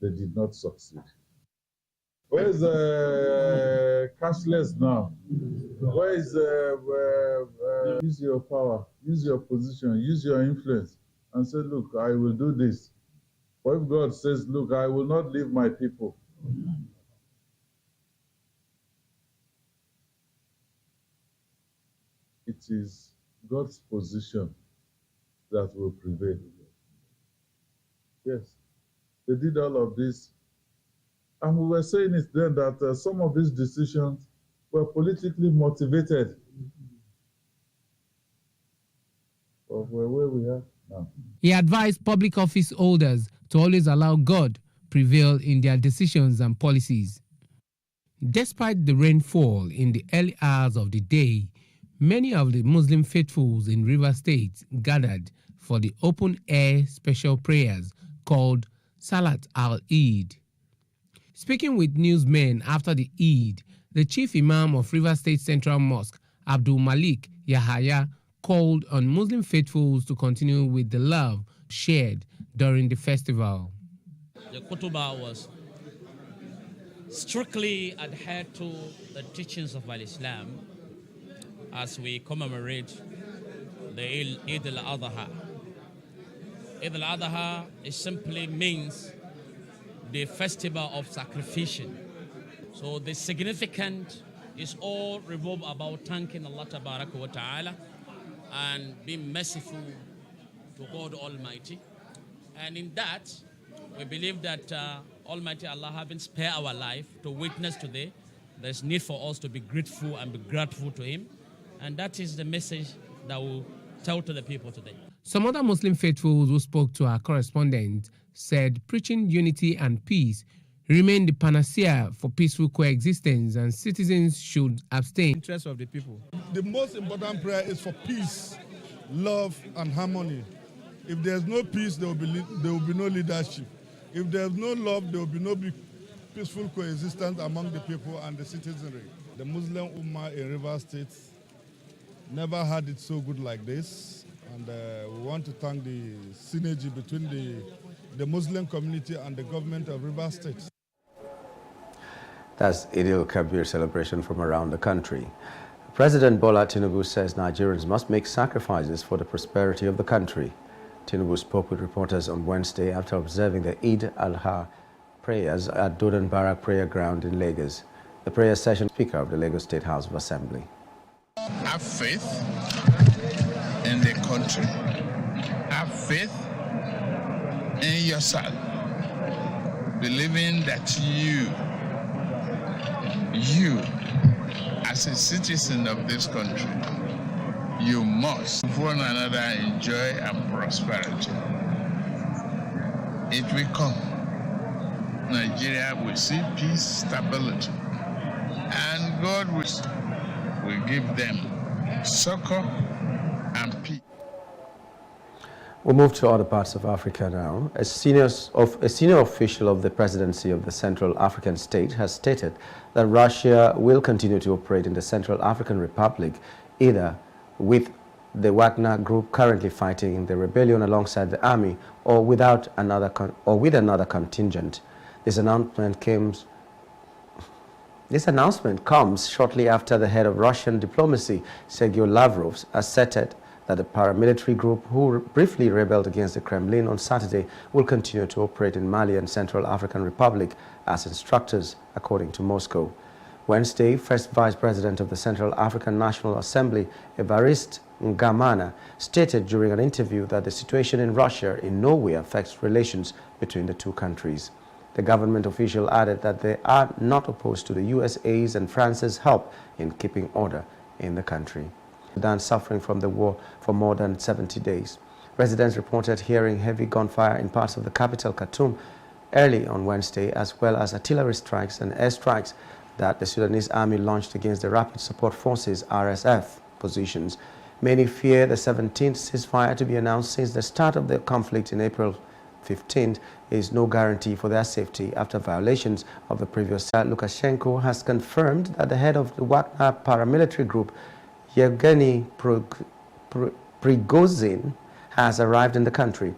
they did not succeed. Where is cashless now? Where is use your power, use your position, use your influence, and say, look, I will do this. But if God says, look, I will not leave my people, it is God's position that will prevail. Yes, they did all of this. And we were saying it then that some of these decisions were politically motivated. But we're where we are now. He advised public office holders to always allow God prevail in their decisions and policies. Despite the rainfall in the early hours of the day, many of the Muslim faithfuls in Rivers State gathered for the open-air special prayers called Salat al-Eid. Speaking with newsmen after the Eid, the chief imam of Rivers State Central Mosque, Abdul Malik Yahaya, called on Muslim faithfuls to continue with the love shared during the festival. The khutbah was strictly adhered to the teachings of Islam as we commemorate the Eid al-Adha. Eid al-Adha simply means the festival of sacrificial. So the significance is all revolved about thanking Allah wa ta'ala and being merciful to God Almighty. And in that, we believe that Almighty Allah having spared our life to witness today, there's need for us to be grateful and be grateful to Him. And that is the message that we'll tell to the people today. Some other Muslim faithfuls who spoke to our correspondent said preaching unity and peace remain the panacea for peaceful coexistence and citizens should abstain. Interest of the people. The most important prayer is for peace, love, and harmony. If there's no peace, there will be no leadership. If there's no love, there will be no peaceful coexistence among the people and the citizenry. The Muslim Ummah in Rivers State never had it so good like this. And we want to thank the synergy between the Muslim community and the government of Rivers State. That's Eid al-Kabir celebration from around the country. President Bola Tinubu says Nigerians must make sacrifices for the prosperity of the country. Tinubu spoke with reporters on Wednesday after observing the Eid al-Adha prayers at Dodan Barak Prayer Ground in Lagos. The prayer session, Speaker of the Lagos State House of Assembly. Have faith in the country. Have faith in yourself. Believing that you, as a citizen of this country, you must one another enjoy and prosperity. It will come. Nigeria will see peace, stability, and God will give them succor and peace. We'll move to other parts of Africa now. A senior official of the presidency of the Central African State has stated that Russia will continue to operate in the Central African Republic either with the Wagner group currently fighting in the rebellion alongside the army or with another contingent. This announcement comes shortly after the head of Russian diplomacy, Sergei Lavrov, asserted that the paramilitary group who briefly rebelled against the Kremlin on Saturday will continue to operate in Mali and Central African Republic as instructors, according to Moscow. Wednesday, First Vice President of the Central African National Assembly, Evariste Ngamana, stated during an interview that the situation in Russia in no way affects relations between the two countries. The government official added that they are not opposed to the USA's and France's help in keeping order in the country. Sudan suffering from the war for more than 70 days. Residents reported hearing heavy gunfire in parts of the capital, Khartoum, early on Wednesday, as well as artillery strikes and airstrikes that the Sudanese army launched against the Rapid Support Forces, RSF, positions. Many fear the 17th ceasefire to be announced since the start of the conflict in April 15th is no guarantee for their safety after violations of the previous. Lukashenko has confirmed that the head of the Wagner paramilitary group, Yevgeny Prigozhin, has arrived in the country.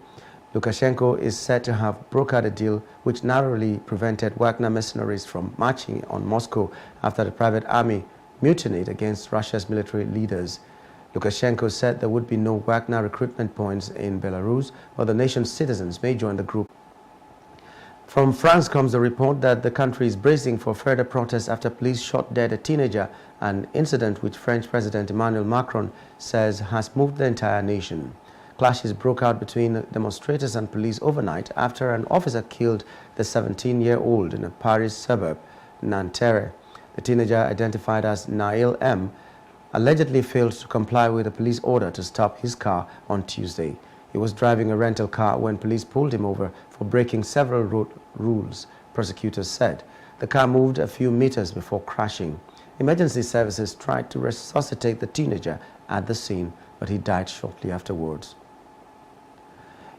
Lukashenko is said to have brokered a deal which narrowly prevented Wagner mercenaries from marching on Moscow after the private army mutinied against Russia's military leaders. Lukashenko said there would be no Wagner recruitment points in Belarus, but the nation's citizens may join the group. From France comes the report that the country is bracing for further protests after police shot dead a teenager, an incident which French President Emmanuel Macron says has moved the entire nation. Clashes broke out between demonstrators and police overnight after an officer killed the 17-year-old in a Paris suburb, Nanterre. The teenager, identified as Nail M., allegedly failed to comply with a police order to stop his car on Tuesday. He was driving a rental car when police pulled him over for breaking several road rules, prosecutors said. The car moved a few meters before crashing. Emergency services tried to resuscitate the teenager at the scene, but he died shortly afterwards.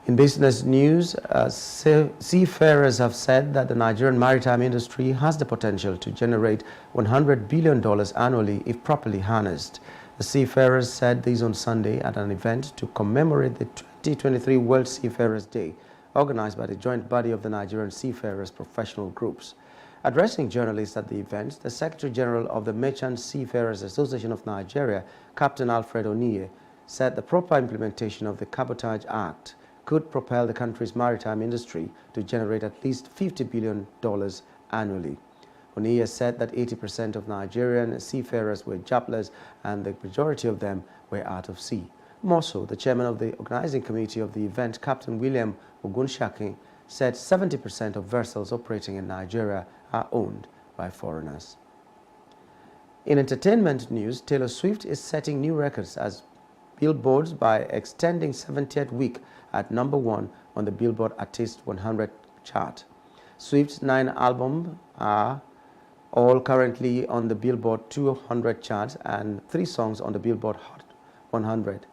In business news, seafarers have said that the Nigerian maritime industry has the potential to generate $100 billion annually if properly harnessed. The seafarers said this on Sunday at an event to commemorate the 2023 World Seafarers Day, organized by the joint body of the Nigerian seafarers professional groups. Addressing journalists at the event, the Secretary General of the Merchant Seafarers Association of Nigeria, Captain Alfred Oniye, said the proper implementation of the Cabotage Act could propel the country's maritime industry to generate at least $50 billion annually. Oniye said that 80% of Nigerian seafarers were jobless and the majority of them were out of sea. More so, the chairman of the organizing committee of the event, Captain William Ogunshakin, said 70% of vessels operating in Nigeria are owned by foreigners. In entertainment news, Taylor Swift is setting new records as Billboard by extending 70th week at #1 on the Billboard Artist 100 chart. Swift's 9 albums are all currently on the Billboard 200 chart and 3 songs on the Billboard Hot 100.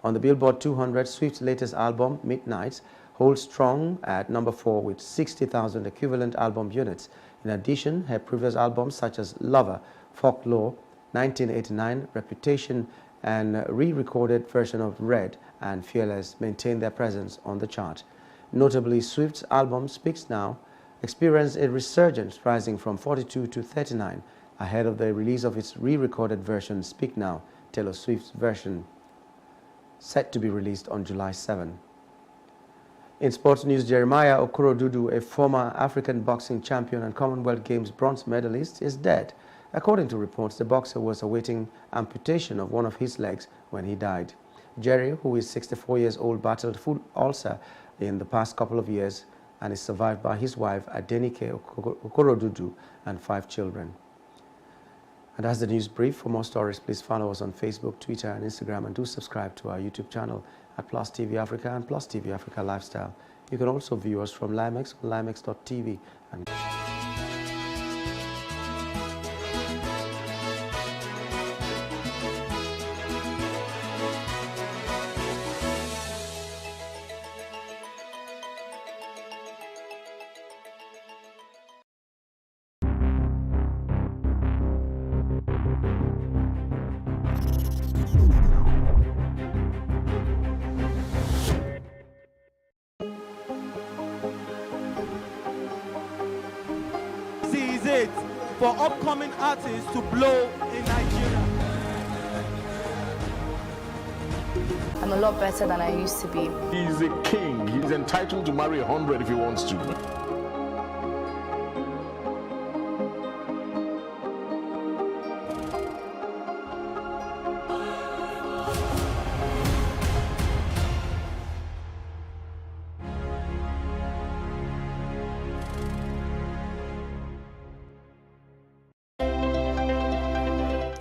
On the Billboard 200, Swift's latest album, Midnights, holds strong at #4 with 60,000 equivalent album units. In addition, her previous albums such as Lover, Folklore, 1989, Reputation, and re-recorded version of Red and Fearless maintain their presence on the chart. Notably, Swift's album Speaks Now experienced a resurgence, rising from 42 to 39 ahead of the release of its re-recorded version Speak Now, Taylor Swift's version, set to be released on July 7. In sports news, Jeremiah Okorodudu, a former African boxing champion and Commonwealth Games bronze medalist, is dead. According to reports, the boxer was awaiting amputation of one of his legs when he died. Jerry, who is 64 years old, battled foot ulcer in the past couple of years and is survived by his wife, Adenike Okorodudu, and 5 children. And that's the news brief. For more stories, please follow us on Facebook, Twitter, and Instagram, and do subscribe to our YouTube channel at Plus TV Africa and Plus TV Africa Lifestyle. You can also view us from Limex on limex.tv. And for upcoming artists to blow in Nigeria. I'm a lot better than I used to be. He's a king. He's entitled to marry 100 if he wants to.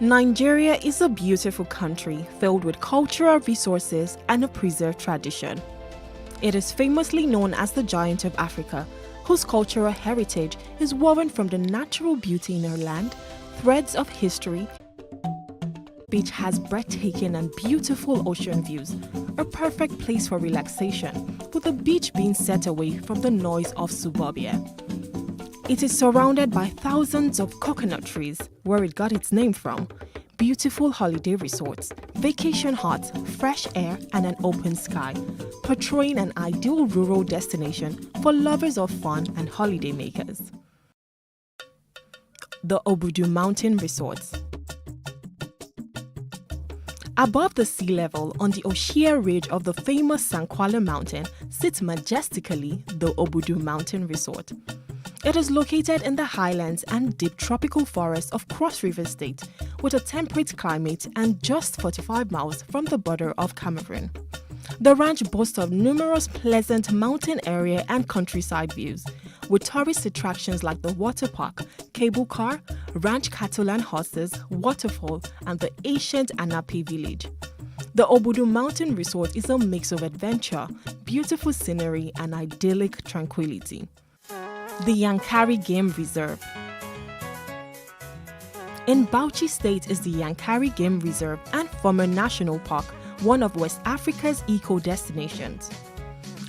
Nigeria is a beautiful country filled with cultural resources and a preserved tradition. It is famously known as the Giant of Africa, whose cultural heritage is woven from the natural beauty in our land, threads of history. The beach has breathtaking and beautiful ocean views, a perfect place for relaxation, with the beach being set away from the noise of suburbia. It is surrounded by thousands of coconut trees, where it got its name from, beautiful holiday resorts, vacation huts, fresh air, and an open sky, portraying an ideal rural destination for lovers of fun and holiday makers. The Obudu Mountain Resorts. Above the sea level on the Oshia Ridge of the famous Sankwala Mountain sits majestically the Obudu Mountain Resort. It is located in the highlands and deep tropical forests of Cross River State, with a temperate climate and just 45 miles from the border of Cameroon. The ranch boasts of numerous pleasant mountain area and countryside views, with tourist attractions like the water park, cable car, ranch cattle and horses, waterfall, and the ancient Anapi village. The Obudu Mountain Resort is a mix of adventure, beautiful scenery, and idyllic tranquility. The Yankari Game Reserve. In Bauchi State is the Yankari Game Reserve and former National Park, one of West Africa's eco-destinations.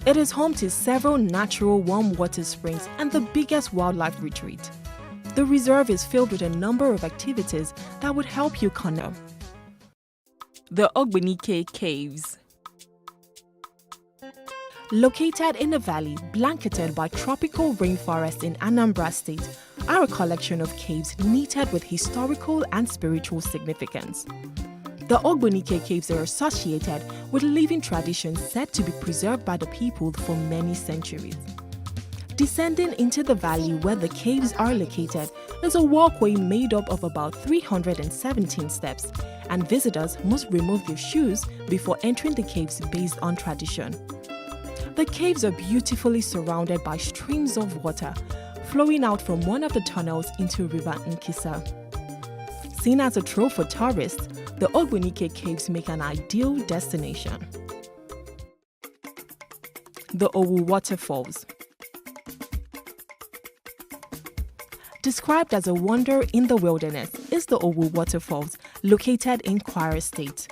It is home to several natural warm water springs and the biggest wildlife retreat. The reserve is filled with a number of activities that would help you connect. The Ogbunike Caves. Located in a valley blanketed by tropical rainforest in Anambra State, are a collection of caves knitted with historical and spiritual significance. The Ogbunike Caves are associated with living traditions said to be preserved by the people for many centuries. Descending into the valley where the caves are located is a walkway made up of about 317 steps, and visitors must remove their shoes before entering the caves based on tradition. The caves are beautifully surrounded by streams of water flowing out from one of the tunnels into River Nkisa. Seen as a trove for tourists, the Ogbunike Caves make an ideal destination. The Owu Waterfalls. Described as a wonder in the wilderness is the Owu Waterfalls, located in Kwara State.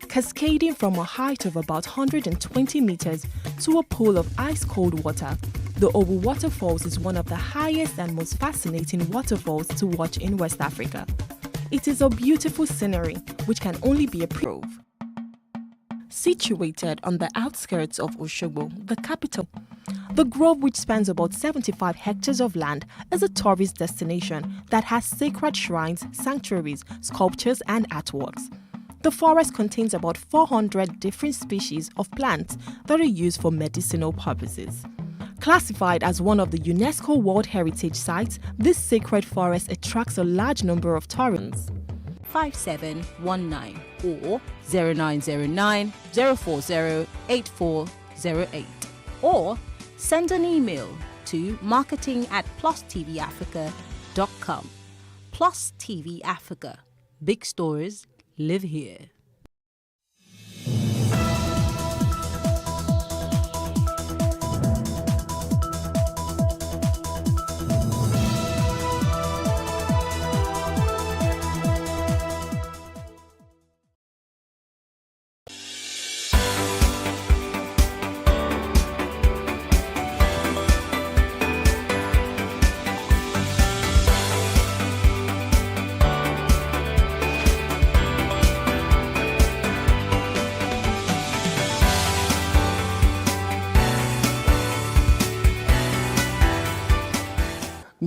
Cascading from a height of about 120 meters to a pool of ice-cold water, the Owu Waterfalls is one of the highest and most fascinating waterfalls to watch in West Africa. It is a beautiful scenery which can only be approved. Situated on the outskirts of Osogbo, the capital, the grove, which spans about 75 hectares of land, is a tourist destination that has sacred shrines, sanctuaries, sculptures, and artworks. The forest contains about 400 different species of plants that are used for medicinal purposes. Classified as one of the UNESCO World Heritage Sites, this sacred forest attracts a large number of tourists. 5719 or 0909 040 8408 or send an email to marketing@plustvafrica.com. Plus TV Africa. Big stories live here.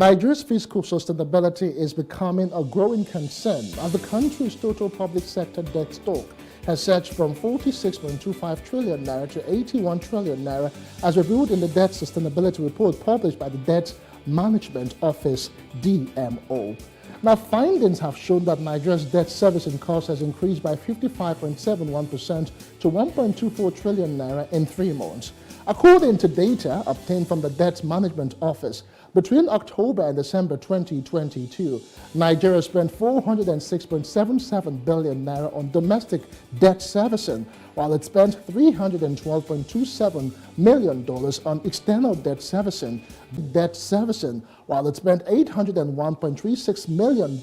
Nigeria's fiscal sustainability is becoming a growing concern as the country's total public sector debt stock has surged from 46.25 trillion naira to 81 trillion naira, as revealed in the Debt Sustainability Report published by the Debt Management Office, DMO. Now, findings have shown that Nigeria's debt servicing cost has increased by 55.71% to 1.24 trillion naira in 3 months. According to data obtained from the Debt Management Office, between October and December 2022, Nigeria spent 406.77 billion naira on domestic debt servicing, while it spent $312.27 million on external debt servicing, while it spent $801.36 million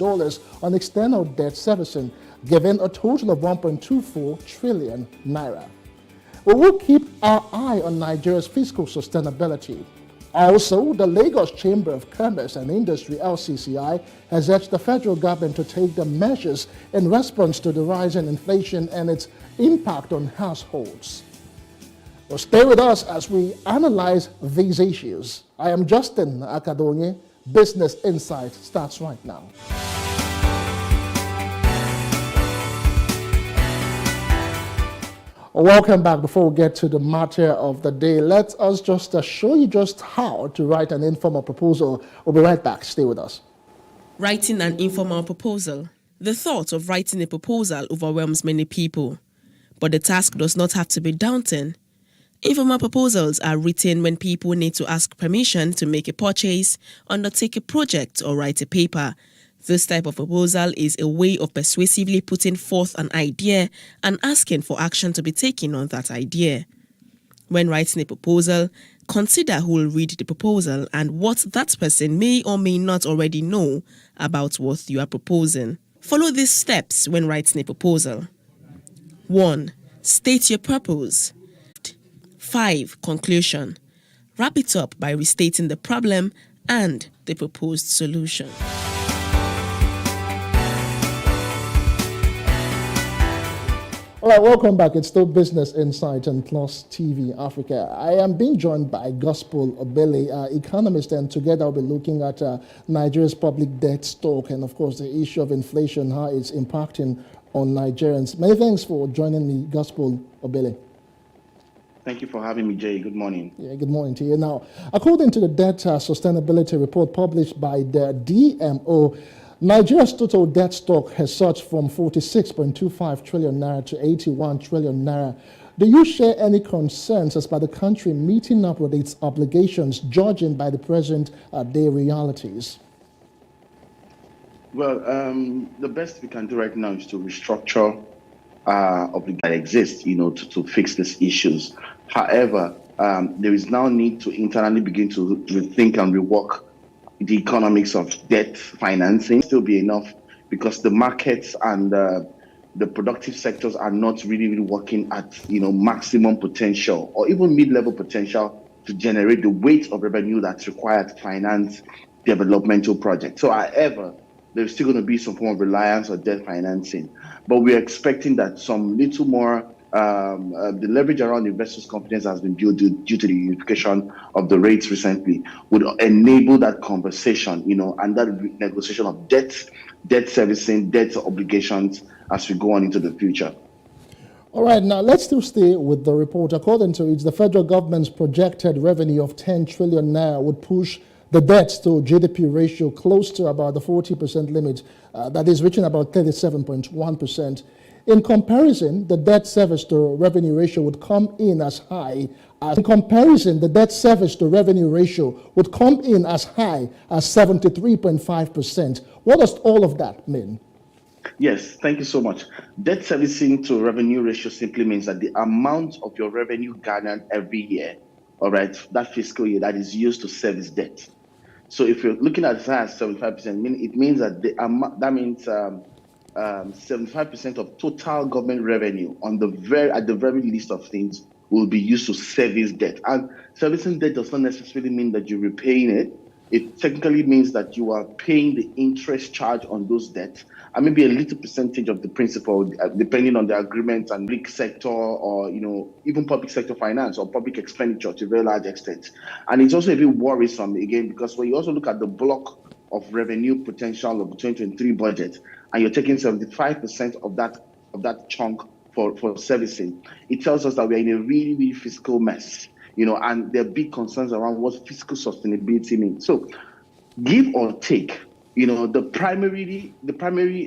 on external debt servicing, giving a total of 1.24 trillion naira. We will keep our eye on Nigeria's fiscal sustainability. Also, the Lagos Chamber of Commerce and Industry, LCCI, has urged the federal government to take the measures in response to the rise in inflation and its impact on households. Well, stay with us as we analyze these issues. I am Justin Akadonye. Business Insight starts right now. Welcome back. Before we get to the matter of the day, let us just show you just how to write an informal proposal. We'll be right back. Stay with us. Writing an informal proposal. The thought of writing a proposal overwhelms many people, but the task does not have to be daunting. Informal proposals are written when people need to ask permission to make a purchase, undertake a project, or write a paper. This type of proposal is a way of persuasively putting forth an idea and asking for action to be taken on that idea. When writing a proposal, consider who will read the proposal and what that person may or may not already know about what you are proposing. Follow these steps when writing a proposal. 1. State your purpose. 5. Conclusion. Wrap it up by restating the problem and the proposed solution. All right, welcome back. It's still Business Insight and Plus TV Africa. I am being joined by Gospel Obele, economist, and together we'll be looking at Nigeria's public debt stock and, of course, the issue of inflation, how it's impacting on Nigerians. Many thanks for joining me, Gospel Obele. Thank you for having me, Jay. Good morning. Yeah, good morning to you. Now, according to the Debt Sustainability Report published by the DMO, Nigeria's total debt stock has surged from 46.25 trillion naira to 81 trillion naira. Do you share any concerns as by the country meeting up with its obligations, judging by the present day realities? Well, the best we can do right now is to restructure obligations that exist, to fix these issues. However, there is now need to internally begin to rethink and rework the economics of debt financing. Still be enough because the markets and the productive sectors are not really working at maximum potential or even mid-level potential to generate the weight of revenue that's required to finance developmental projects. So however, there's still going to be some form of reliance on debt financing, but we're expecting that some little more the leverage around investors' confidence has been built due to the unification of the rates recently, would enable that conversation, and that negotiation of debt servicing, debt obligations as we go on into the future. All right, now let's still stay with the report. According to it, the federal government's projected revenue of 10 trillion naira would push the debt to GDP ratio close to about the 40% limit, that is reaching about 37.1%. In comparison, the debt service to revenue ratio would come in as high as 73.5%. What does all of that mean? Yes, thank you so much. Debt servicing to revenue ratio simply means that the amount of your revenue garnered every year, all right, that fiscal year, that is used to service debt. So if you're looking at as high as 75%, it means that that means 75% of total government revenue at the very least of things will be used to service debt. And servicing debt does not necessarily mean that you're repaying it. It technically means that you are paying the interest charge on those debts and maybe a little percentage of the principal, depending on the agreement and public sector or, even public sector finance or public expenditure to a very large extent. And it's also a bit worrisome again, because when you also look at the block of revenue potential of the 2023 budget, and you're taking 75% of that chunk for servicing, it tells us that we're in a really, really fiscal mess. And there are big concerns around what fiscal sustainability means. So, give or take, the primary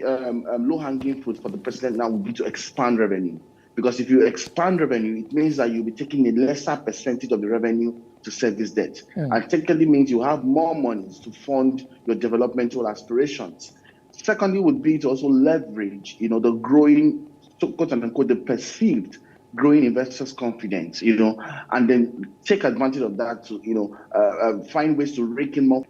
low-hanging fruit for the president now would be to expand revenue. Because if you expand revenue, it means that you'll be taking a lesser percentage of the revenue to service debt. And technically means you have more money to fund your developmental aspirations. Secondly would be to also leverage, the growing, quote unquote, the perceived growing investors' confidence, and then take advantage of that to, find ways to rake in more.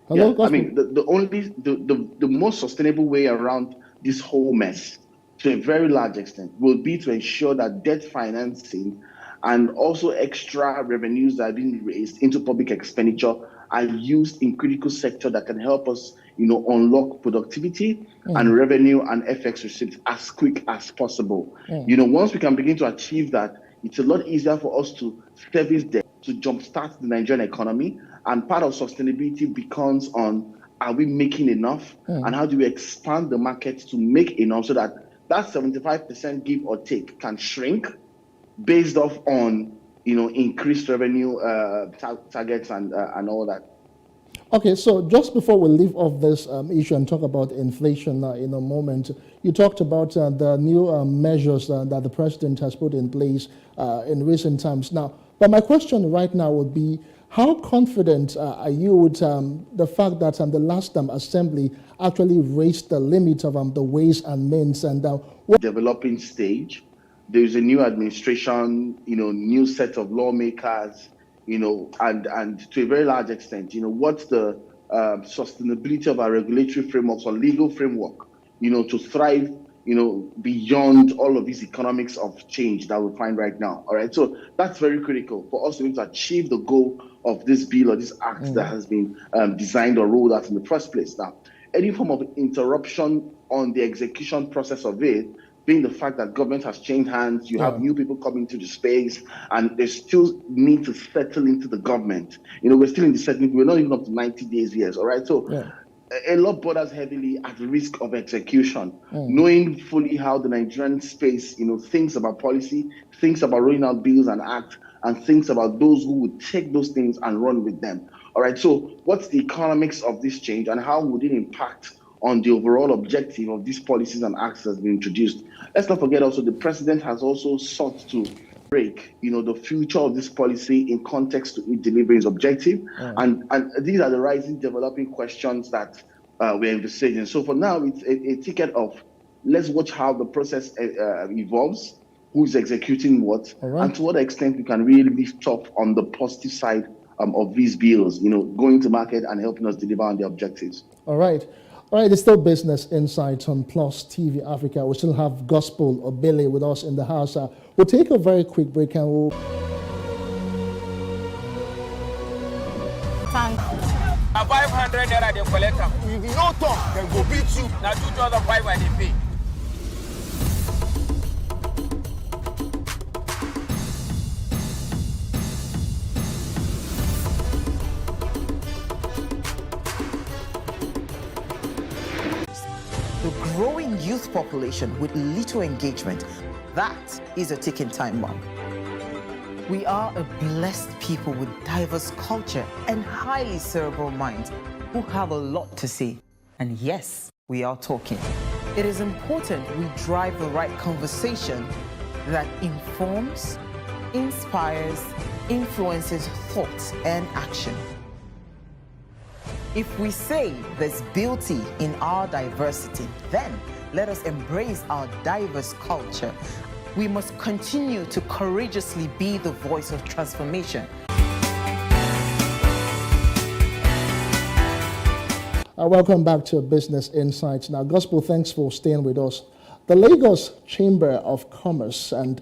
Hello, I mean, the most sustainable way around this whole mess, to a very large extent, will be to ensure that debt financing and also extra revenues that are being raised into public expenditure are used in critical sector that can help us, unlock productivity and revenue and FX receipts as quick as possible. Once we can begin to achieve that, it's a lot easier for us to service debt, to jumpstart the Nigerian economy. And part of sustainability becomes on, are we making enough? And how do we expand the market to make enough so that 75% give or take can shrink based off on, increased revenue targets and all that. Okay, so just before we leave off this issue and talk about inflation in a moment, you talked about the new measures that the president has put in place in recent times. Now, but my question right now would be, how confident are you with the fact that the last assembly actually raised the limit of the ways and means and developing stage? There's a new administration, new set of lawmakers, and to a very large extent, what's the sustainability of our regulatory frameworks or legal framework, to thrive, beyond all of these economics of change that we find right now. All right. So that's very critical for us to be able to achieve the goal of this bill or this act that has been designed or rolled out in the first place. Now, any form of interruption on the execution process of it, being the fact that government has changed hands, you have new people coming into the space, and they still need to settle into the government. We're still in the settling, we're not even up to 90 days yet, all right? So a lot borders heavily at risk of execution, knowing fully how the Nigerian space, thinks about policy, thinks about rolling out bills and acts, and thinks about those who would take those things and run with them. All right, so what's the economics of this change and how would it impact on the overall objective of these policies and acts that have been introduced? Let's not forget also the president has also sought to break, the future of this policy in context to it delivering its objective. And these are the rising developing questions that we're envisaging. So for now, it's a ticket of let's watch how the process evolves, who's executing what, and to what extent we can really lift up on the positive side of these bills, going to market and helping us deliver on the objectives. All right. All right, it's still Business Insights on Plus TV Africa. We still have Gospel Obele with us in the house. We'll take a very quick break and we'll... Thank you. 500 naira they collect them. If you no talk, then go beat you. Now 2,500 they pay. Growing youth population with little engagement, that is a ticking time bomb. We are a blessed people with diverse culture and highly cerebral minds who have a lot to say. And yes, we are talking. It is important we drive the right conversation that informs, inspires, influences thoughts and action. If we say there's beauty in our diversity, then let us embrace our diverse culture. We must continue to courageously be the voice of transformation. Welcome back to Business Insights. Now, Gospel, thanks for staying with us. The Lagos Chamber of Commerce and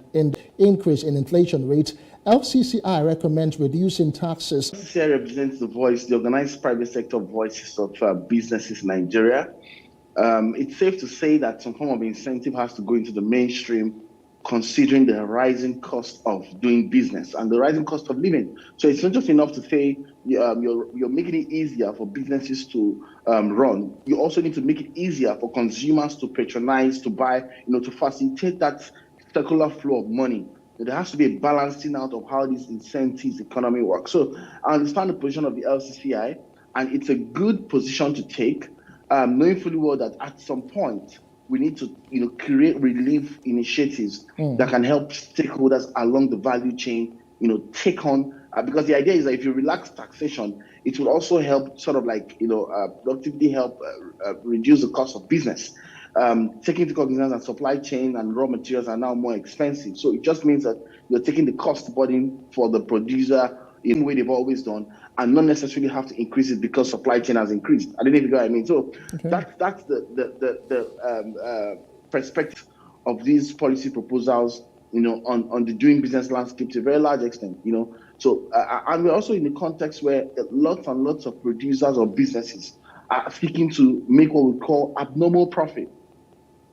increase in inflation rate LCCI recommends reducing taxes. LCCI represents the voice, the organized private sector voices of businesses in Nigeria. It's safe to say that some form of incentive has to go into the mainstream, considering the rising cost of doing business and the rising cost of living. So it's not just enough to say you're making it easier for businesses to run. You also need to make it easier for consumers to patronize, to buy, to facilitate that circular flow of money. There has to be a balancing out of how this incentives economy works. So I understand the position of the LCCI, and it's a good position to take, knowing fully well that at some point we need to, create relief initiatives that can help stakeholders along the value chain, take on, because the idea is that if you relax taxation, it will also help sort of like, productivity help reduce the cost of business. Taking into cognizance that supply chain and raw materials are now more expensive. So it just means that you're taking the cost burden for the producer in the way they've always done, and not necessarily have to increase it because supply chain has increased. I don't know if you know what I mean. So that's the perspective of these policy proposals, on the doing business landscape to a very large extent, So, and we're also in a context where lots and lots of producers or businesses are seeking to make what we call abnormal profit.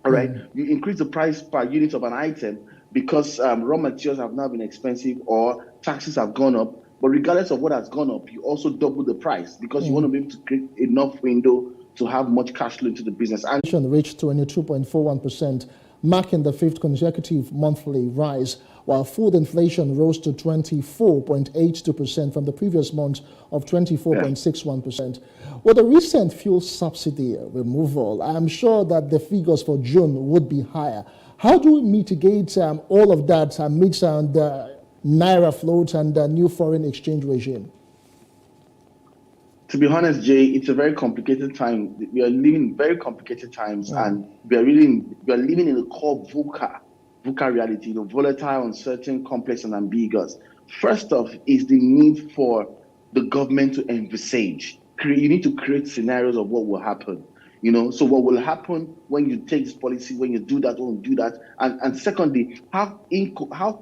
All right, you increase the price per unit of an item because raw materials have now been expensive or taxes have gone up. But regardless of what has gone up, you also double the price because you want to be able to create enough window to have much cash flow into the business. Inflation reached 22.41%, marking the fifth consecutive monthly rise, while food inflation rose to 24.82% from the previous month of 24.61%. With the recent fuel subsidy removal, I'm sure that the figures for June would be higher. How do we mitigate all of that amidst the Naira float and the new foreign exchange regime? To be honest, Jay, it's a very complicated time. We are living in very complicated times, and we are living in a core VUCA reality, volatile, uncertain, complex, and ambiguous. First off is the need for the government to envisage. You need to create scenarios of what will happen. So what will happen when you take this policy, when you do that, when you do that, and secondly, how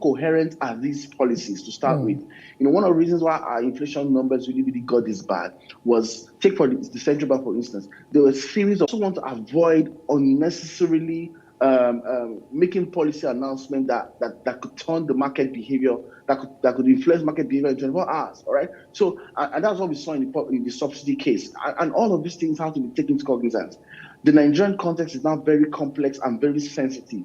coherent are these policies to start with? One of the reasons why our inflation numbers really got this bad was, take for the central bank, for instance, there were a series of, also want to avoid unnecessarily making policy announcement that could turn the market behavior, that could influence market behavior in 24 hours. All right. So, and that's what we saw in the subsidy case. And all of these things have to be taken into cognizance. The Nigerian context is now very complex and very sensitive.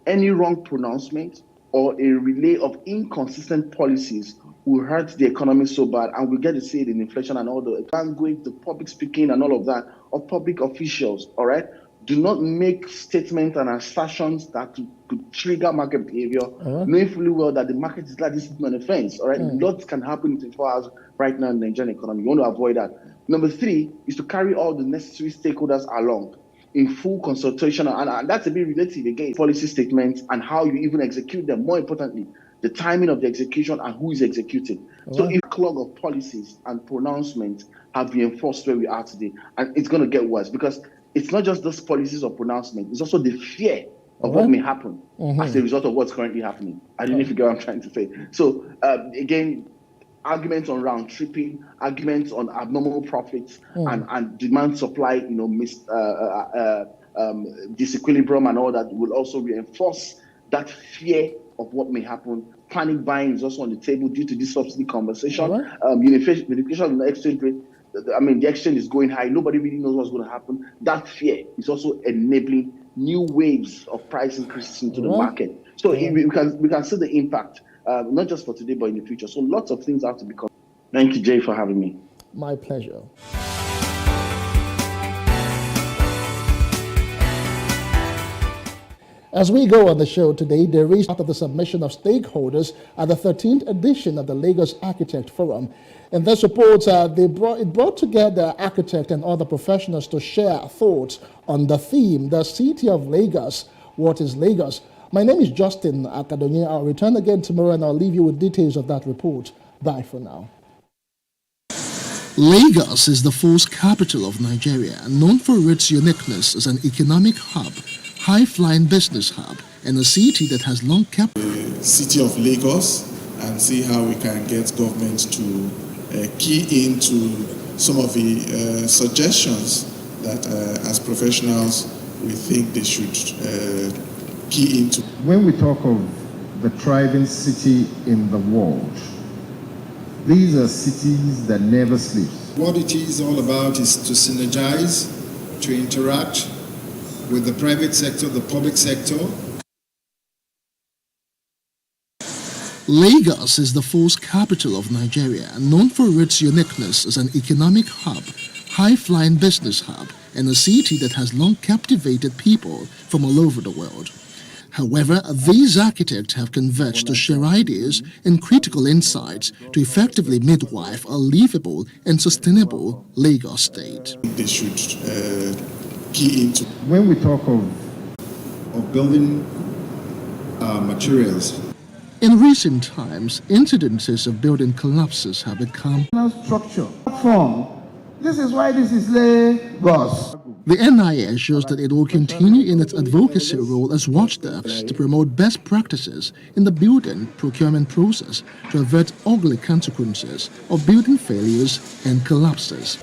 Any wrong pronouncement or a relay of inconsistent policies will hurt the economy so bad, and we'll get to see it in inflation and all the language, the public speaking and all of that of public officials. All right. Do not make statements and assertions that could trigger market behavior, knowing fully well that the market is like this is on the fence. All right, lots can happen in 24 hours right now in the Nigerian economy. You want to avoid that. Number three is to carry all the necessary stakeholders along in full consultation, and that's a bit relative again. Policy statements and how you even execute them. More importantly, the timing of the execution and who is executing. So if clog of policies and pronouncements have been enforced where we are today, and it's going to get worse because it's not just those policies or pronouncements, it's also the fear of what may happen as a result of what's currently happening. I don't know if you get what I'm trying to say. So again, arguments on round tripping, arguments on abnormal profits and demand supply, disequilibrium and all that will also reinforce that fear of what may happen. Panic buying is also on the table due to this subsidy conversation. Unification of the exchange rate. The exchange is going high. Nobody really knows what's going to happen. That fear is also enabling new waves of price increases into the market. So we can see the impact, not just for today, but in the future. So lots of things have to become. Thank you, Jay, for having me. My pleasure. As we go on the show today, there is part of the submission of stakeholders at the 13th edition of the Lagos Architect Forum. In this report, it brought together architects and other professionals to share thoughts on the theme, the City of Lagos. What is Lagos? My name is Justin Akadonye. I'll return again tomorrow and I'll leave you with details of that report. Bye for now. Lagos is the fourth capital of Nigeria, known for its uniqueness as an economic hub, high-flying business hub, and a city that has long kept. City of Lagos and see how we can get government to key into some of the suggestions that as professionals we think they should key into. When we talk of the thriving city in the world, these are cities that never sleep. What it is all about is to synergize, to interact with the private sector, the public sector. Lagos is the fourth capital of Nigeria, known for its uniqueness as an economic hub, high-flying business hub, and a city that has long captivated people from all over the world. However, these architects have converged to share ideas and critical insights to effectively midwife a livable and sustainable Lagos state. They should key into. When we talk of building materials. In recent times, incidences of building collapses have become structure form. This is why this is Lagos. The NIA shows that it will continue in its advocacy role as watchdogs to promote best practices in the building procurement process to avert ugly consequences of building failures and collapses.